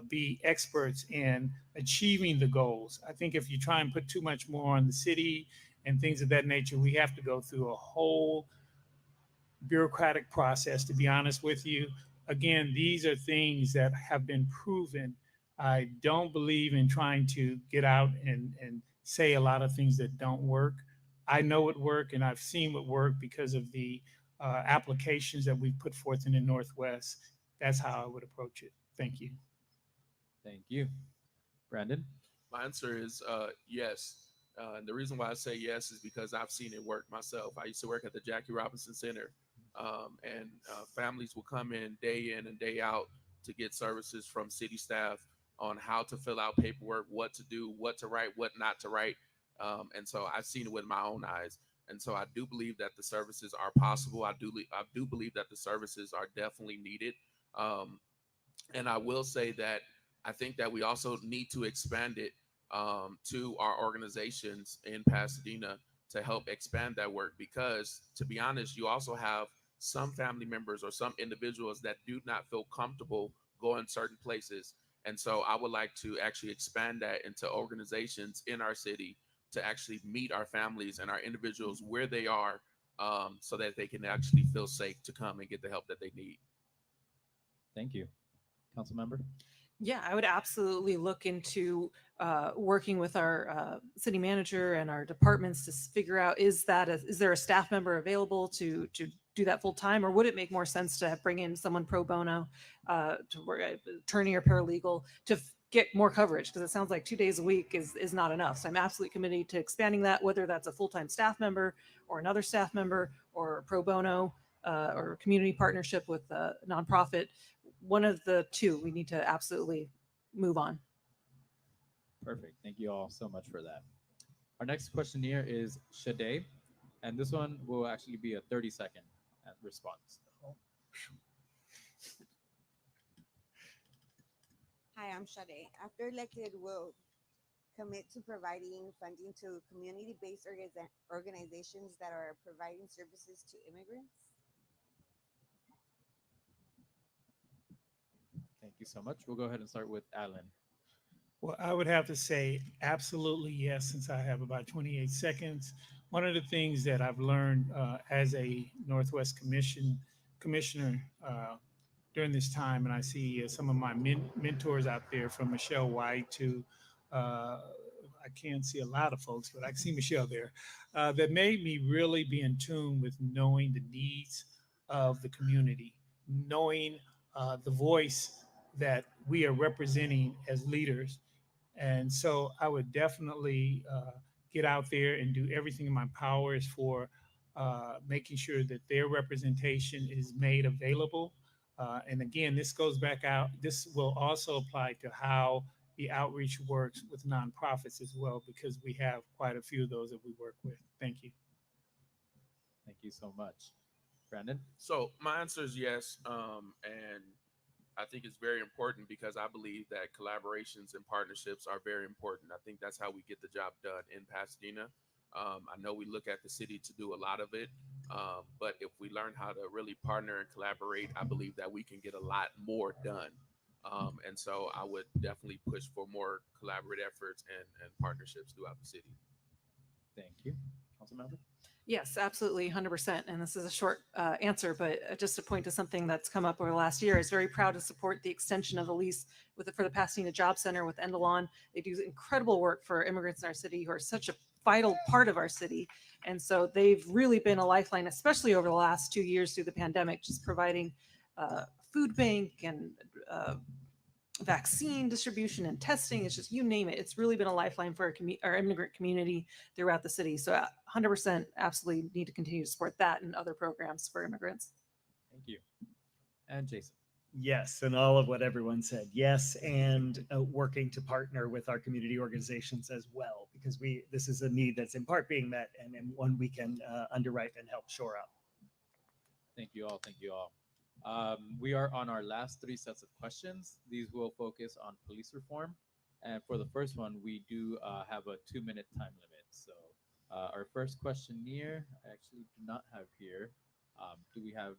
be experts in achieving the goals. I think if you try and put too much more on the city and things of that nature, we have to go through a whole bureaucratic process, to be honest with you. Again, these are things that have been proven. I don't believe in trying to get out and say a lot of things that don't work. I know it work, and I've seen it work because of the applications that we've put forth in the Northwest. That's how I would approach it. Thank you. Thank you. Brandon? My answer is yes. And the reason why I say yes is because I've seen it work myself. I used to work at the Jackie Robinson Center, and families will come in and day out to get services from city staff on how to fill out paperwork, what to do, what to write, what not to write. And so I've seen it with my own eyes. And so I do believe that the services are possible. I do believe that the services are definitely needed. And I will say that I think that we also need to expand it to our organizations in Pasadena to help expand that work. Because to be honest, you also have some family members or some individuals that do not feel comfortable going certain places. And so I would like to actually expand that into organizations in our city to actually meet our families and our individuals where they are, so that they can actually feel safe to come and get the help that they need. Thank you. Council member? Yeah, I would absolutely look into working with our city manager and our departments to figure out is there a staff member available to do that full time, or would it make more sense to bring in someone pro bono, to work, attorney or paralegal, to get more coverage? Because it sounds like 2 days a week is not enough. So I'm absolutely committed to expanding that, whether that's a full time staff member or another staff member or pro bono, or community partnership with a nonprofit. One of the two, we need to absolutely move on. Perfect. Thank you all so much for that. Our next questionnaire is Shade, and this one will actually be a 30-second response. Hi, I'm Shade. After elected, will commit to providing funding to community-based organizations that are providing services to immigrants. Thank you so much. We'll go ahead and start with Alan. Well, I would have to say absolutely yes, since I have about 28 seconds. One of the things that I've learned as a Northwest commissioner during this time, and I see some of my mentors out there, from Michelle White to I can't see a lot of folks, but I can see Michelle there, that made me really be in tune with knowing the needs of the community, knowing the voice that we are representing as leaders. And so I would definitely get out there and do everything in my power is for making sure that their representation is made available. And again, this goes back out. This will also apply to how the outreach works with nonprofits as well, because we have quite a few of those that we work with. Thank you. Thank you so much. Brandon? So my answer is yes, and I think it's very important because I believe that collaborations and partnerships are very important. I think that's how we get the job done in Pasadena. I know we look at the city to do a lot of it, but if we learn how to really partner and collaborate, I believe that we can get a lot more done. And so I would definitely push for more collaborative efforts and partnerships throughout the city. Thank you. Council member? Yes, absolutely, 100%. And this is a short answer, but just to point to something that's come up over the last year, is very proud to support the extension of the lease for the Pasadena Job Center with Endelon. They do incredible work for immigrants in our city who are such a vital part of our city. And so they've really been a lifeline, especially over the last 2 years through the pandemic, just providing food bank and vaccine distribution and testing. It's just, you name it. It's really been a lifeline for our immigrant community throughout the city. So 100% absolutely need to continue to support that and other programs for immigrants. Thank you. And Jason? Yes, and all of what everyone said. Yes, and working to partner with our community organizations as well, because this is a need that's in part being met and one we can underwrite and help shore up. Thank you all. Thank you all. We are on our last 3 sets of questions. These will focus on police reform. And for the first one, we do have a 2-minute time limit. So our first questionnaire, I actually do not have here. Do we have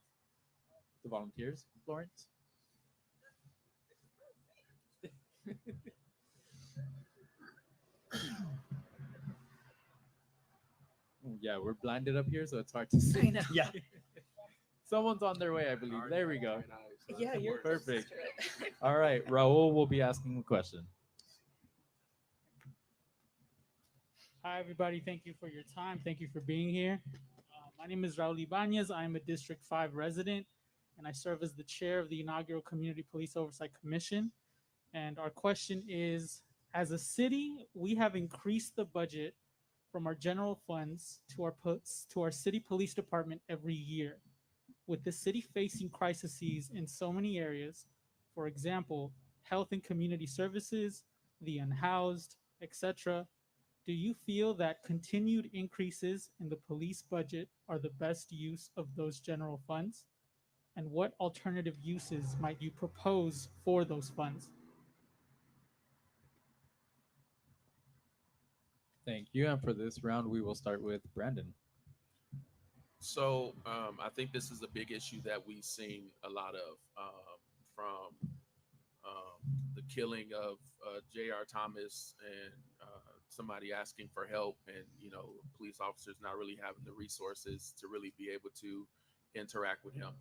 the volunteers, Florence? Yeah, we're blinded up here, so it's hard to see. I know. Yeah. Someone's on their way, I believe. There we go. Yeah, you're Perfect. All right, Raul will be asking the question. Hi, everybody. Thank you for your time. Thank you for being here. My name is Raul Ibanez. I'm a District 5 resident, and I serve as the chair of the inaugural Community Police Oversight Commission. And our question is, as a city, we have increased the budget from our general funds to our city police department every year. With the city facing crises in so many areas, for example, health and community services, the unhoused, etc., do you feel that continued increases in the police budget are the best use of those general funds? And what alternative uses might you propose for those funds? Thank you. And for this round, we will start with Brandon. So I think this is a big issue that we've seen a lot of from the killing of J.R. Thomas and somebody asking for help, and police officers not really having the resources to really be able to interact with him.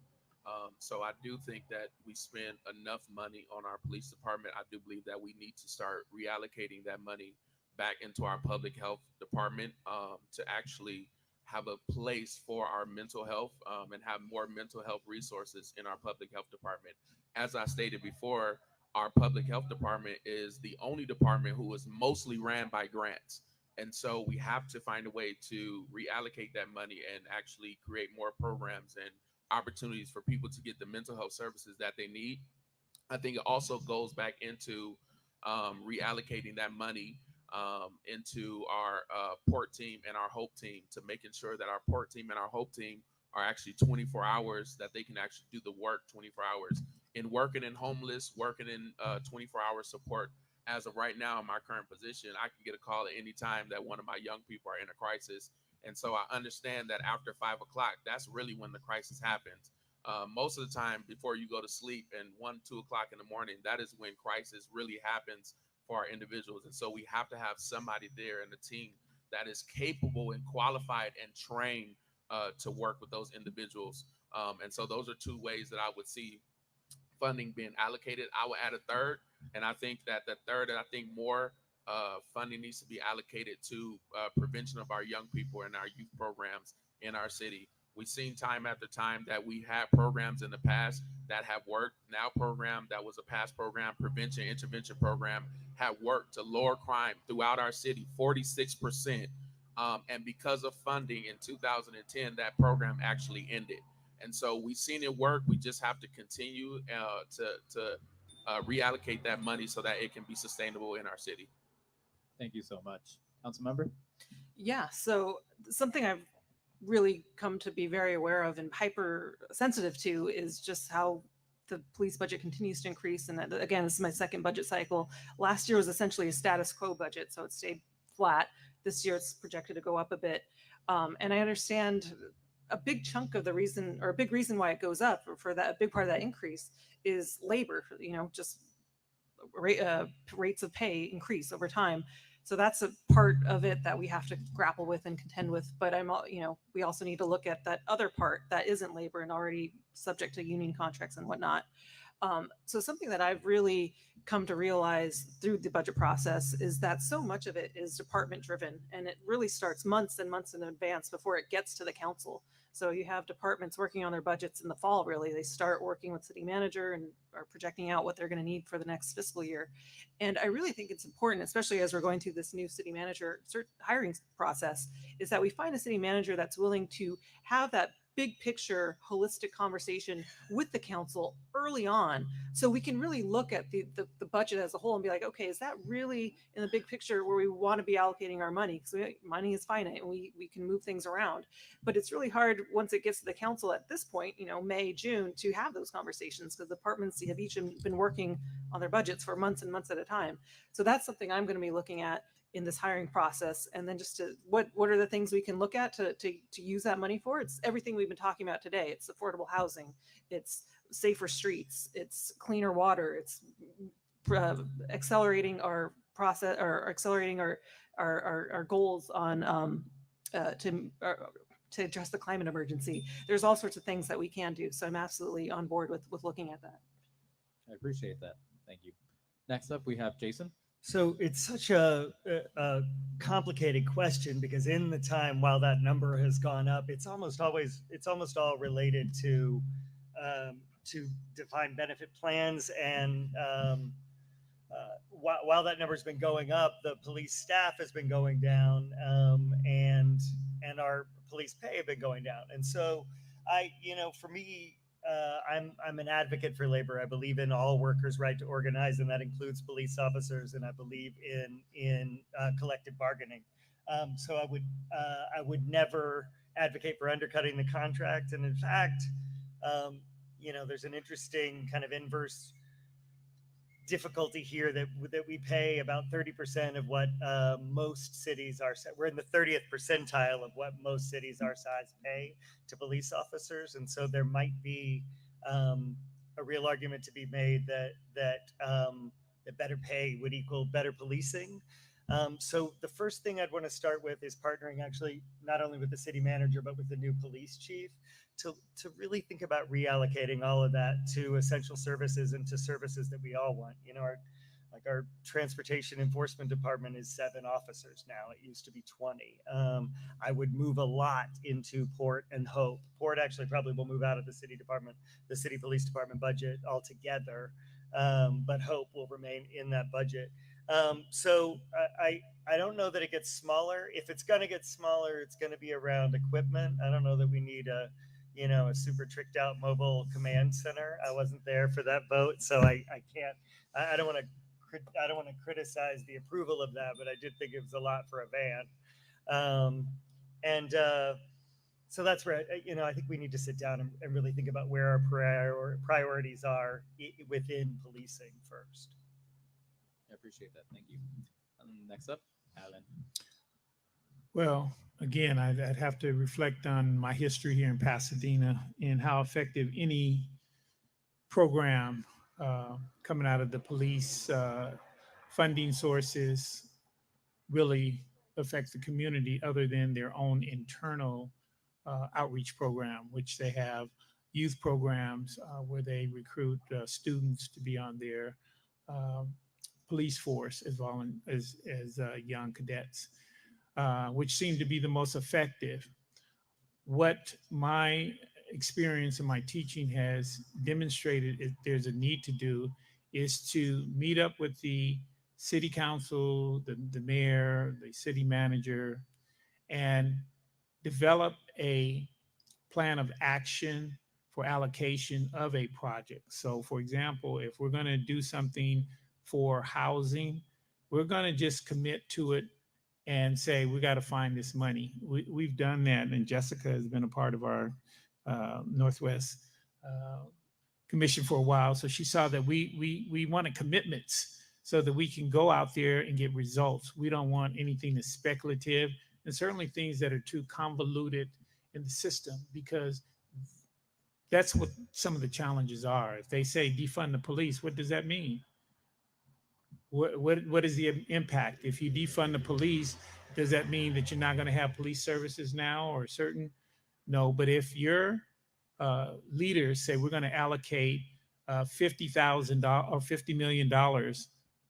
So I do think that we spend enough money on our police department. I do believe that we need to start reallocating that money back into our public health department to actually have a place for our mental health and have more mental health resources in our public health department. As I stated before, our public health department is the only department who is mostly ran by grants. And so we have to find a way to reallocate that money and actually create more programs and opportunities for people to get the mental health services that they need. I think it also goes back into reallocating that money into our port team and our hope team, to making sure that our port team and our hope team are actually 24 hours, that they can actually do the work 24 hours. In working in homeless, working in 24-hour support, as of right now in my current position, I can get a call at any time that one of my young people are in a crisis. And so I understand that after 5 o'clock, that's really when the crisis happens. Most of the time before you go to sleep and 1, 2 o'clock in the morning, that is when crisis really happens for our individuals. And so we have to have somebody there in the team that is capable and qualified and trained to work with those individuals. And so those are two ways that I would see funding being allocated. I would add a third, and I think that the third, I think more funding needs to be allocated to prevention of our young people and our youth programs in our city. We've seen time after time that we had programs in the past that have worked. Now program that was a past program, prevention intervention program, have worked to lower crime throughout our city 46%. And because of funding in 2010, that program actually ended. And so we've seen it work. We just have to continue to reallocate that money so that it can be sustainable in our city. Thank you so much. Council member? Yeah, so something I've really come to be very aware of and hyper sensitive to is just how the police budget continues to increase. And that, again, this is my second budget cycle. Last year was essentially a status quo budget, so it stayed flat. This year it's projected to go up a bit. And I understand a big chunk of the reason, or a big reason why it goes up, or for that, a big part of that increase is labor, just rates of pay increase over time. So that's a part of it that we have to grapple with and contend with. But we also need to look at that other part that isn't labor and already subject to union contracts and whatnot. So something that I've really come to realize through the budget process is that so much of it is department driven, and it really starts months and months in advance before it gets to the council. So you have departments working on their budgets in the fall. Really, they start working with city manager and are projecting out what they're going to need for the next fiscal year. And I really think it's important, especially as we're going through this new city manager hiring process, is that we find a city manager that's willing to have that big picture holistic conversation with the council early on, so we can really look at the budget as a whole and be like, okay, is that really in the big picture where we want to be allocating our money? Because money is finite and we can move things around, but it's really hard once it gets to the council at this point, May, June, to have those conversations, because departments have each been working on their budgets for months and months at a time. So that's something I'm going to be looking at in this hiring process. And then just to what are the things we can look at to use that money for? It's everything we've been talking about today. It's affordable housing, it's safer streets, it's cleaner water, it's accelerating our process, or accelerating our goals on to address the climate emergency. There's all sorts of things that we can do. So I'm absolutely on board with looking at that. I appreciate that. Thank you. Next up, we have Jason. So it's such a complicated question, because in the time while that number has gone up, it's almost all related to defined benefit plans. And while that number has been going up, the police staff has been going down, and our police pay have been going down. And so for me, I'm an advocate for labor. I believe in all workers' right to organize, and that includes police officers. And I believe in collective bargaining. So I would never advocate for undercutting the contract. And in fact, there's an interesting kind of inverse difficulty here that we pay about 30% of what most cities are. We're in the 30th percentile of what most cities our size pay to police officers, and so there might be a real argument to be made that better pay would equal better policing. So the first thing I'd want to start with is partnering actually not only with the city manager but with the new police chief to really think about reallocating all of that to essential services and to services that we all want. You know, our transportation enforcement department is 7 officers now. It used to be 20. I would move a lot into Port and Hope. Port actually probably will move out of the city police department budget altogether, but Hope will remain in that budget. So I don't know that it gets smaller. If it's going to get smaller, it's going to be around equipment. I don't know that we need a super tricked out mobile command center. I wasn't there for that vote, so I can't. I don't want to criticize the approval of that, but I did think it was a lot for a van. And so that's where I think we need to sit down and really think about where our priorities are within policing first. I appreciate that. Thank you. Next up, Alan. Well, again, I'd have to reflect on my history here in Pasadena and how effective any program coming out of the police funding sources really affects the community other than their own internal outreach program, which they have youth programs where they recruit students to be on their police force as well as young cadets, which seem to be the most effective. What my experience and my teaching has demonstrated is there's a need to do is to meet up with the city council, the mayor, the city manager, and develop a plan of action for allocation of a project. So for example, if we're going to do something for housing, we're going to just commit to it and say, we got to find this money. We've done that. And Jessica has been a part of our Northwest Commission for a while. So she saw that we wanted commitments so that we can go out there and get results. We don't want anything that's speculative and certainly things that are too convoluted in the system, because that's what some of the challenges are. If they say defund the police, what does that mean? What is the impact? If you defund the police, does that mean that you're not going to have police services now or certain? No, but if your leaders say we're going to allocate $50,000 or $50 million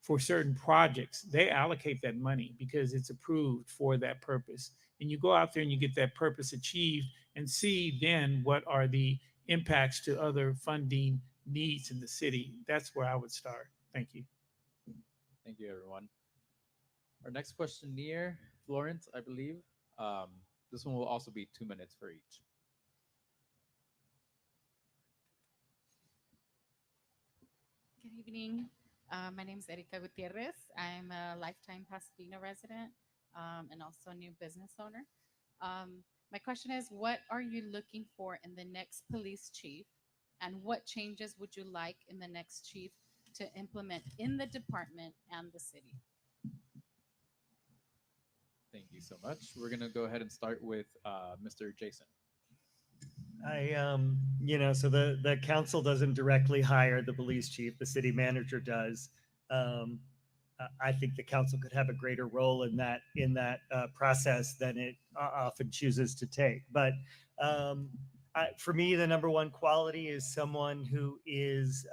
for certain projects, they allocate that money because it's approved for that purpose. And you go out there and you get that purpose achieved and see then what are the impacts to other funding needs in the city. That's where I would start. Thank you. Thank you, everyone. Our next questionnaire, Florence, I believe. This one will also be 2 minutes for each. Good evening. My name is Erika Gutierrez. I'm a lifetime Pasadena resident and also a new business owner. My question is, what are you looking for in the next police chief, and what changes would you like in the next chief to implement in the department and the city? Thank you so much. We're going to go ahead and start with Mr. Jason. So the council doesn't directly hire the police chief, the city manager does. I think the council could have a greater role in that process than it often chooses to take. But for me, the number one quality is someone who is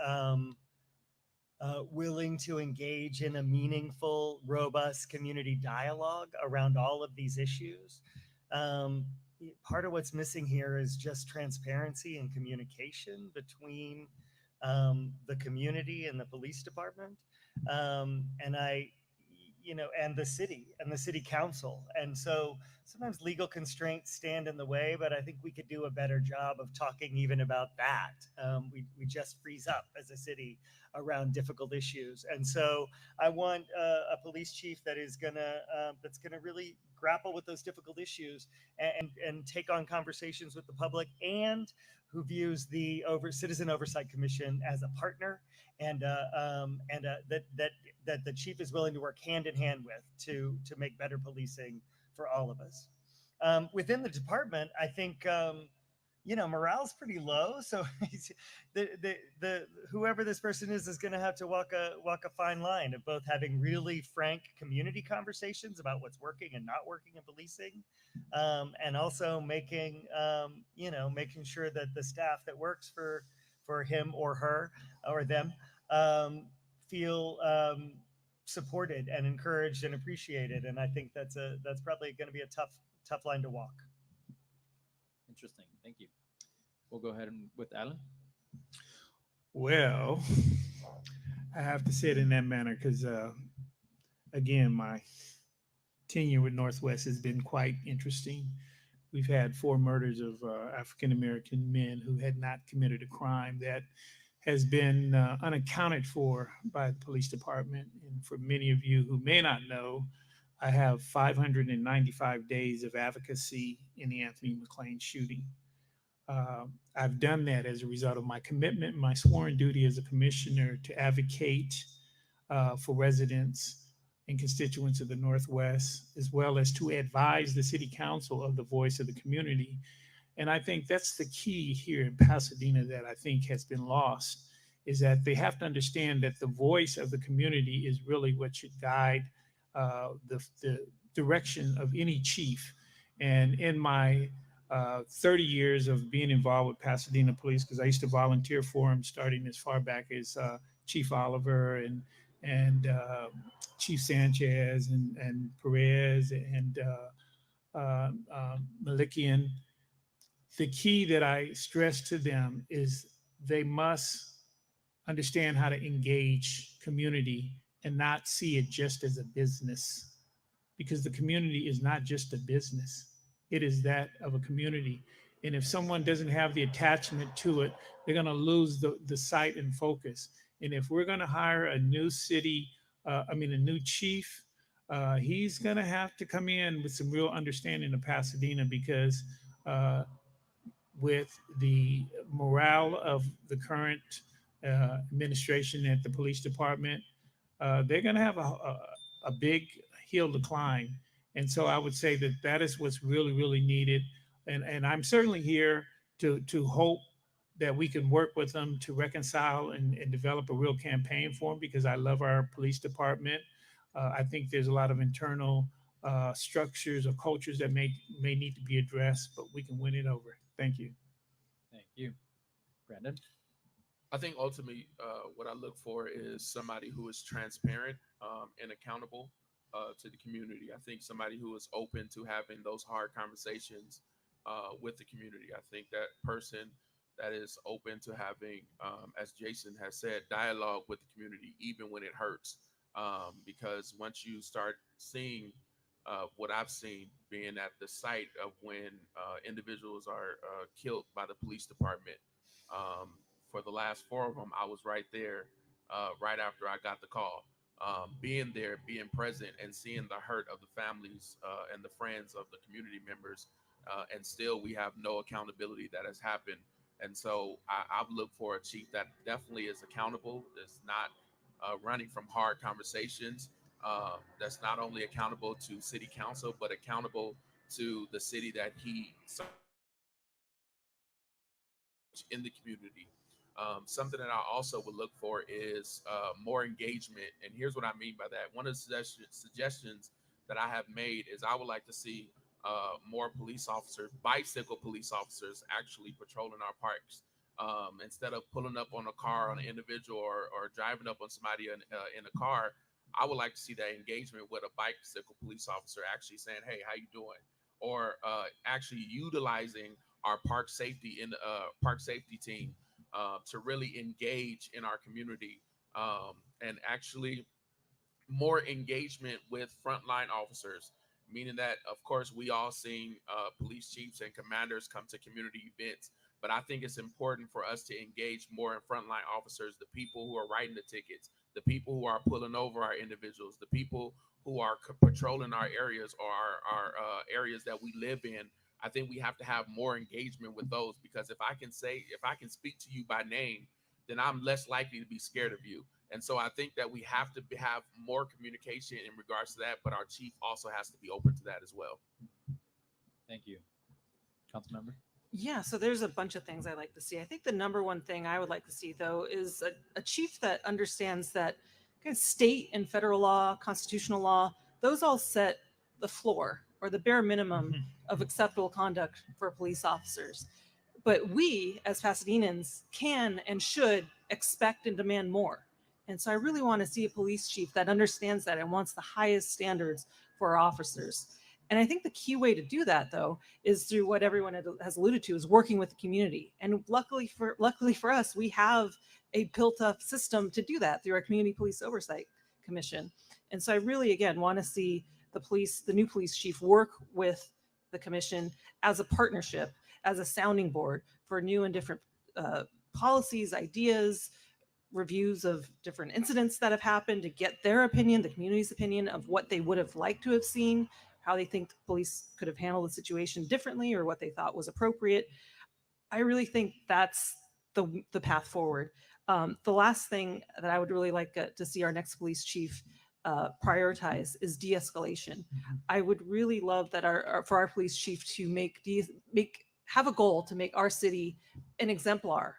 willing to engage in a meaningful, robust community dialogue around all of these issues. Part of what's missing here is just transparency and communication between the community and the police department, and the city and the city council. And so sometimes legal constraints stand in the way, but I think we could do a better job of talking even about that. We just freeze up as a city around difficult issues. And so I want a police chief that's gonna really grapple with those difficult issues and take on conversations with the public, and who views the Citizen Oversight Commission as a partner, and that the chief is willing to work hand in hand with to make better policing for all of us. Within the department, I think morale's pretty low. So the whoever this person is going to have to walk a fine line of both having really frank community conversations about what's working and not working in policing, and also making making sure that the staff that works for him or her or them feel supported and encouraged and appreciated. And I think that's probably going to be a tough line to walk. Interesting. Thank you. We'll go ahead and with Alan. Well, I have to say it in that manner because, again, my tenure with Northwest has been quite interesting. We've had 4 murders of African American men who had not committed a crime that has been unaccounted for by the police department. And for many of you who may not know, I have 595 days of advocacy in the Anthony McLean shooting. I've done that as a result of my commitment, my sworn duty as a commissioner to advocate for residents and constituents of the Northwest, as well as to advise the city council of the voice of the community. And I think that's the key here in Pasadena that I think has been lost, is that they have to understand that the voice of the community is really what should guide the direction of any chief. And in my 30 years of being involved with Pasadena Police, because I used to volunteer for them starting as far back as Chief Oliver and Chief Sanchez and Perez and Malikian. The key that I stress to them is they must understand how to engage community and not see it just as a business, because the community is not just a business. It is that of a community. And if someone doesn't have the attachment to it, they're going to lose the sight and focus. And if we're going to hire a new a new chief, he's going to have to come in with some real understanding of Pasadena, because with the morale of the current administration at the police department, they're going to have a big hill to climb. And so I would say that that is what's really, really needed. And I'm certainly here to hope that we can work with them to reconcile and develop a real campaign for them, because I love our police department. I think there's a lot of internal structures or cultures that may need to be addressed, but we can win it over. Thank you. Thank you. Brandon? I think ultimately what I look for is somebody who is transparent and accountable to the community. I think somebody who is open to having those hard conversations with the community. I think that person that is open to having, as Jason has said, dialogue with the community, even when it hurts. Because once you start seeing what I've seen, being at the site of when individuals are killed by the police department, for the last 4 of them, I was right there right after I got the call. Being there, being present, and seeing the hurt of the families and the friends of the community members, and still we have no accountability that has happened. And so I've looked for a chief that definitely is accountable, that's not running from hard conversations, that's not only accountable to city council, but accountable to the city that he serves in the community. Something that I also would look for is more engagement. And here's what I mean by that. One of the suggestions that I have made is I would like to see more police officers, bicycle police officers, actually patrolling our parks. Instead of pulling up on a car on an individual or driving up on somebody in a car, I would like to see that engagement with a bicycle police officer actually saying, "Hey, how you doing?" Or actually utilizing our park safety team to really engage in our community, and actually more engagement with frontline officers, meaning that, of course, we all seen police chiefs and commanders come to community events, but I think it's important for us to engage more in frontline officers, the people who are writing the tickets, the people who are pulling over our individuals, the people who are patrolling our areas or our areas that we live in, I think we have to have more engagement with those, because if I can speak to you by name, then I'm less likely to be scared of you. And so I think that we have to have more communication in regards to that, but our chief also has to be open to that as well. Thank you. Council member? Yeah, so there's a bunch of things I like to see. I think the number one thing I would like to see, though, is a chief that understands that kind of state and federal law, constitutional law, those all set the floor or the bare minimum of acceptable conduct for police officers. But we, as Pasadenans, can and should expect and demand more. And so I really want to see a police chief that understands that and wants the highest standards for our officers. And I think the key way to do that, though, is through what everyone has alluded to, is working with the community. And luckily for us, we have a built-up system to do that through our Community Police Oversight Commission. And so I really, again, want to see the new police chief work with the commission as a partnership, as a sounding board for new and different policies, ideas, reviews of different incidents that have happened, to get their opinion, the community's opinion of what they would have liked to have seen, how they think the police could have handled the situation differently, or what they thought was appropriate. I really think that's the path forward. The last thing that I would really like to see our next police chief prioritize is de-escalation. I would really love that for our police chief to have a goal to make our city an exemplar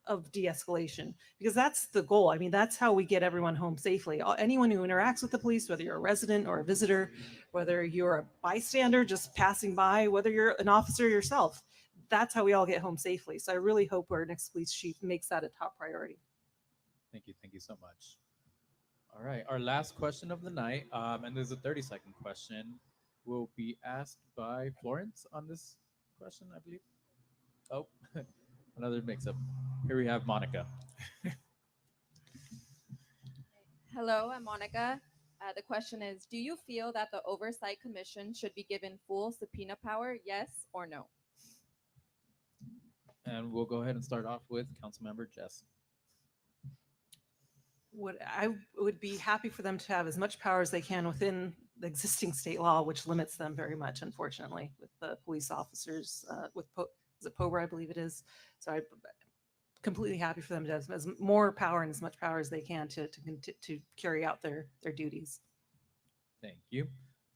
of de-escalation, because that's the goal. I mean, that's how we get everyone home safely. Anyone who interacts with the police, whether you're a resident or a visitor, whether you're a bystander just passing by, whether you're an officer yourself, that's how we all get home safely. So I really hope our next police chief makes that a top priority. Thank you. Thank you so much. All right. Our last question of the night, and there's a 30-second question, will be asked by Florence on this question, I believe. Oh, another mix-up. Here we have Monica. Hello, I'm Monica. The question is, do you feel that the Oversight Commission should be given full subpoena power, yes or no? And we'll go ahead and start off with Councilmember Jess. I would be happy for them to have as much power as they can within the existing state law, which limits them very much, unfortunately, with the police officers, is it POBR, I believe it is. So I'm completely happy for them to have as more power and as much power as they can to carry out their duties. Thank you.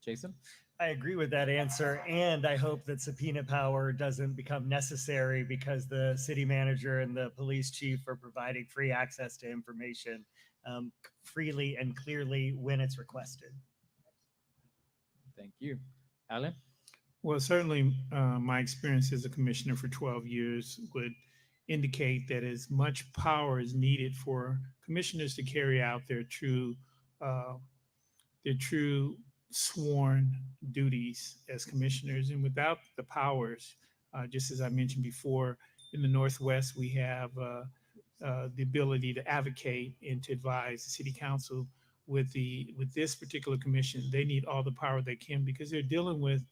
Jason? I agree with that answer, and I hope that subpoena power doesn't become necessary because the city manager and the police chief are providing free access to information freely and clearly when it's requested. Thank you. Alan? Well, certainly my experience as a commissioner for 12 years would indicate that as much power is needed for commissioners to carry out their true sworn duties as commissioners. And without the powers, just as I mentioned before, in the Northwest, we have the ability to advocate and to advise the city council. With this particular commission, they need all the power they can because they're dealing with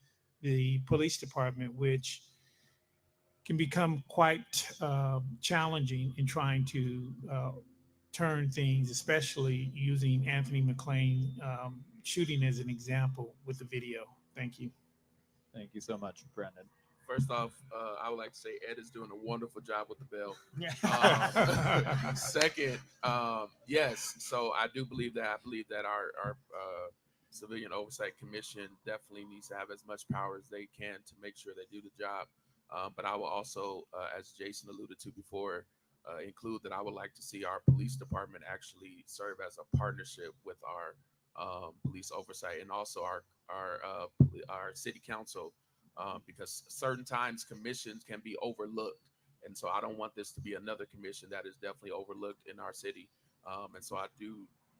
the police department, which can become quite challenging in trying to turn things, especially using Anthony McLean shooting as an example with the video. Thank you. Thank you so much, Brandon. First off, I would like to say Ed is doing a wonderful job with the bill. Second, yes. So I do believe that. I believe that our Civilian Oversight Commission definitely needs to have as much power as they can to make sure they do the job. But I will also, as Jason alluded to before, include that I would like to see our police department actually serve as a partnership with our police oversight and also our city council, because certain times commissions can be overlooked. And so I don't want this to be another commission that is definitely overlooked in our city. And so I do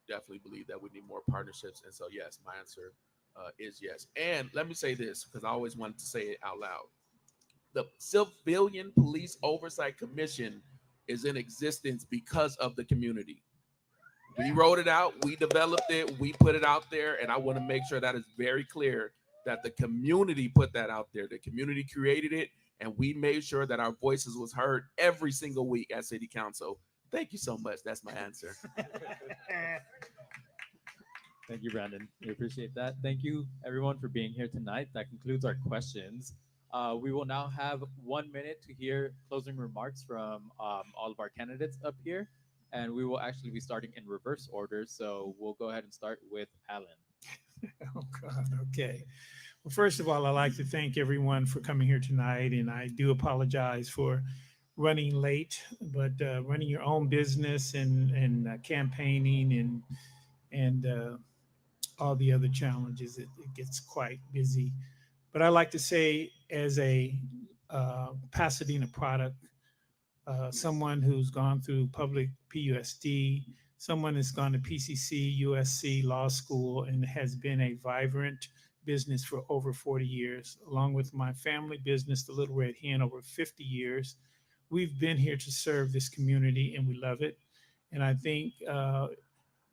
definitely believe that we need more partnerships. And so, yes, my answer is yes. And let me say this, because I always wanted to say it out loud. The Civilian Police Oversight Commission is in existence because of the community. We wrote it out, we developed it, we put it out there, and I want to make sure that is very clear that the community put that out there. The community created it, and we made sure that our voices was heard every single week at City Council. Thank you so much. That's my answer. Thank you, Brandon. We appreciate that. Thank you, everyone, for being here tonight. That concludes our questions. We will now have 1 minute to hear closing remarks from all of our candidates up here, and we will actually be starting in reverse order. So we'll go ahead and start with Alan. Oh, God. Okay. Well, first of all, I'd like to thank everyone for coming here tonight, and I do apologize for running late, but running your own business and campaigning and all the other challenges, it gets quite busy. But I like to say, as a Pasadena product, someone who's gone through public PUSD, someone that's gone to PCC, USC Law School, and has been a vibrant business for over 40 years, along with my family business, the Little Red Hen, over 50 years. We've been here to serve this community, and we love it. And I think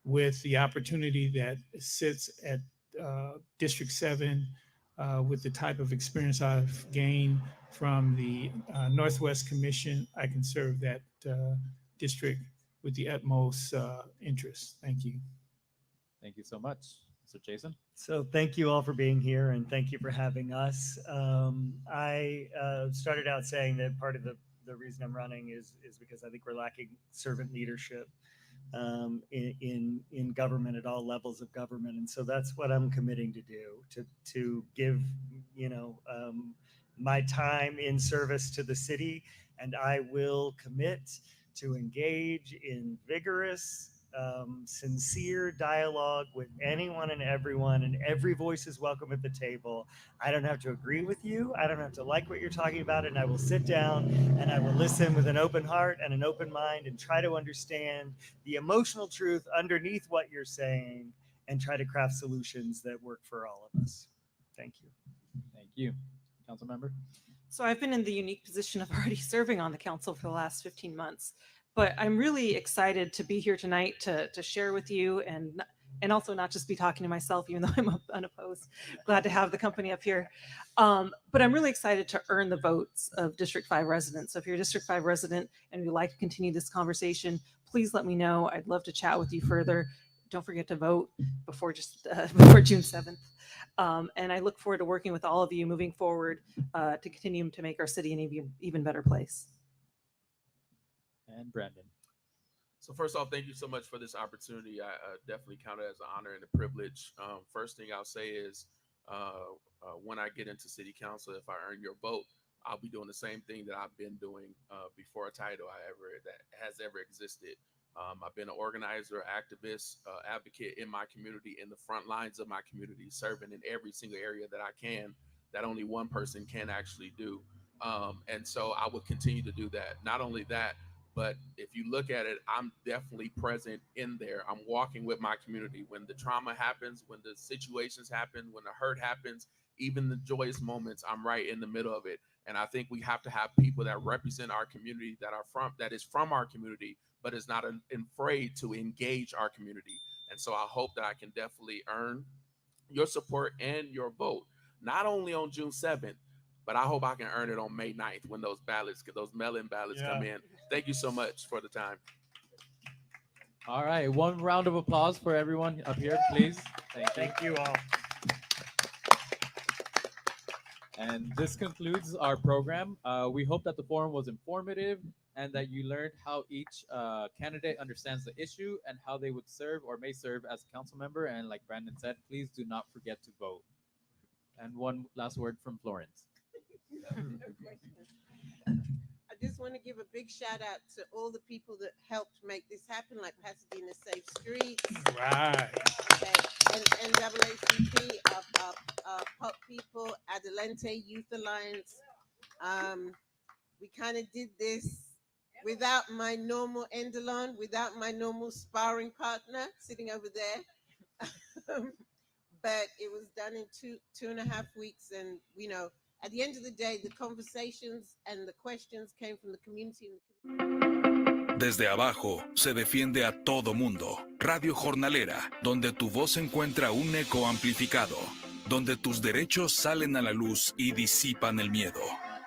with the opportunity that sits at District 7, with the type of experience I've gained from the Northwest Commission, I can serve that district with the utmost interest. Thank you. Thank you so much. So Jason? So thank you all for being here, and thank you for having us. I started out saying that part of the reason I'm running is because I think we're lacking servant leadership in government at all levels of government, and so that's what I'm committing to do, to give my time in service to the city, and I will commit to engage in vigorous, sincere dialogue with anyone and everyone, and every voice is welcome at the table. I don't have to agree with you. I don't have to like what you're talking about, and I will sit down and I will listen with an open heart and an open mind and try to understand the emotional truth underneath what you're saying and try to craft solutions that work for all of us. Thank you. Thank you. Council member? So I've been in the unique position of already serving on the council for the last 15 months, but I'm really excited to be here tonight to share with you and also not just be talking to myself, even though I'm unopposed. Glad to have the company up here. But I'm really excited to earn the votes of District 5 residents. So if you're a District 5 resident and you'd like to continue this conversation, please let me know. I'd love to chat with you further. Don't forget to vote before June 7th. And I look forward to working with all of you moving forward to continue to make our city an even better place. And Brandon? So first off, thank you so much for this opportunity. I definitely count it as an honor and a privilege. First thing I'll say is when I get into city council, if I earn your vote, I'll be doing the same thing that I've been doing before a title that has ever existed. I've been an organizer, activist, advocate in my community, in the front lines of my community, serving in every single area that I can, that only one person can actually do. And so I will continue to do that. Not only that, but if you look at it, I'm definitely present in there. I'm walking with my community. When the trauma happens, when the situations happen, when the hurt happens, even the joyous moments, I'm right in the middle of it. And I think we have to have people that represent our community, that is from our community, but is not afraid to engage our community. And so I hope that I can definitely earn your support and your vote, not only on June 7th, but I hope I can earn it on May 9th when those mail-in ballots come in. Thank you so much for the time. All right, one round of applause for everyone up here, please. Thank you all. And this concludes our program. We hope that the forum was informative and that you learned how each candidate understands the issue and how they would serve or may serve as a council member. And like Brandon said, please do not forget to vote. And one last word from Florence. I just want to give a big shout out to all the people that helped make this happen, like Pasadena Safe Streets, Right. okay, and NAACP, Pop People, Adelante Youth Alliance. We kind of did this without my normal Endelon, without my normal sparring partner sitting over there. But it was done in two and a half weeks, and at the end of the day, the conversations and the questions came from the community. Desde abajo se defiende a todo mundo. Radio Jornalera, donde tu voz encuentra un eco amplificado, donde tus derechos salen a la luz y disipan el miedo,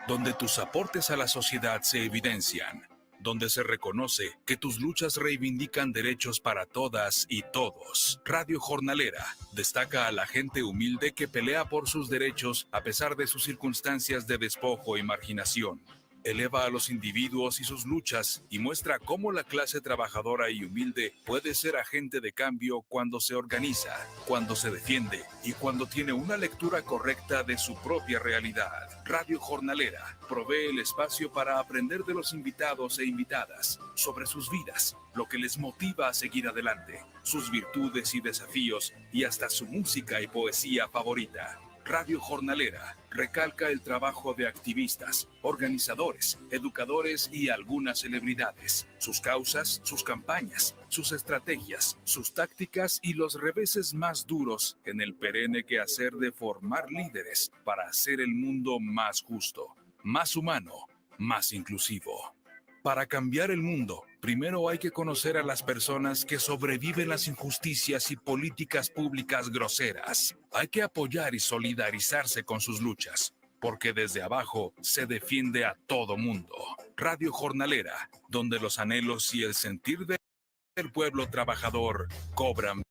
donde tus aportes a la sociedad se evidencian. donde se reconoce que tus luchas reivindican derechos para todas y todos. Radio Jornalera destaca a la gente humilde que pelea por sus derechos a pesar de sus circunstancias de despojo y marginación. Eleva a los individuos y sus luchas y muestra cómo la clase trabajadora y humilde puede ser agente de cambio cuando se organiza, cuando se defiende y cuando tiene una lectura correcta de su propia realidad. Radio Jornalera provee el espacio para aprender de los invitados e invitadas sobre sus vidas, lo que les motiva a seguir adelante, sus virtudes y desafíos y hasta su música y poesía favorita. Radio Jornalera recalca el trabajo de activistas, organizadores, educadores y algunas celebridades, sus causas, sus campañas, sus estrategias, sus tácticas y los reveses más duros en el perenne quehacer de formar líderes para hacer el mundo más justo, más humano, más inclusivo. Para cambiar el mundo, primero hay que conocer a las personas que sobreviven las injusticias y políticas públicas groseras. Hay que apoyar y solidarizarse con sus luchas, porque desde abajo se defiende a todo mundo. Radio Jornalera, donde los anhelos y el sentir del pueblo trabajador cobran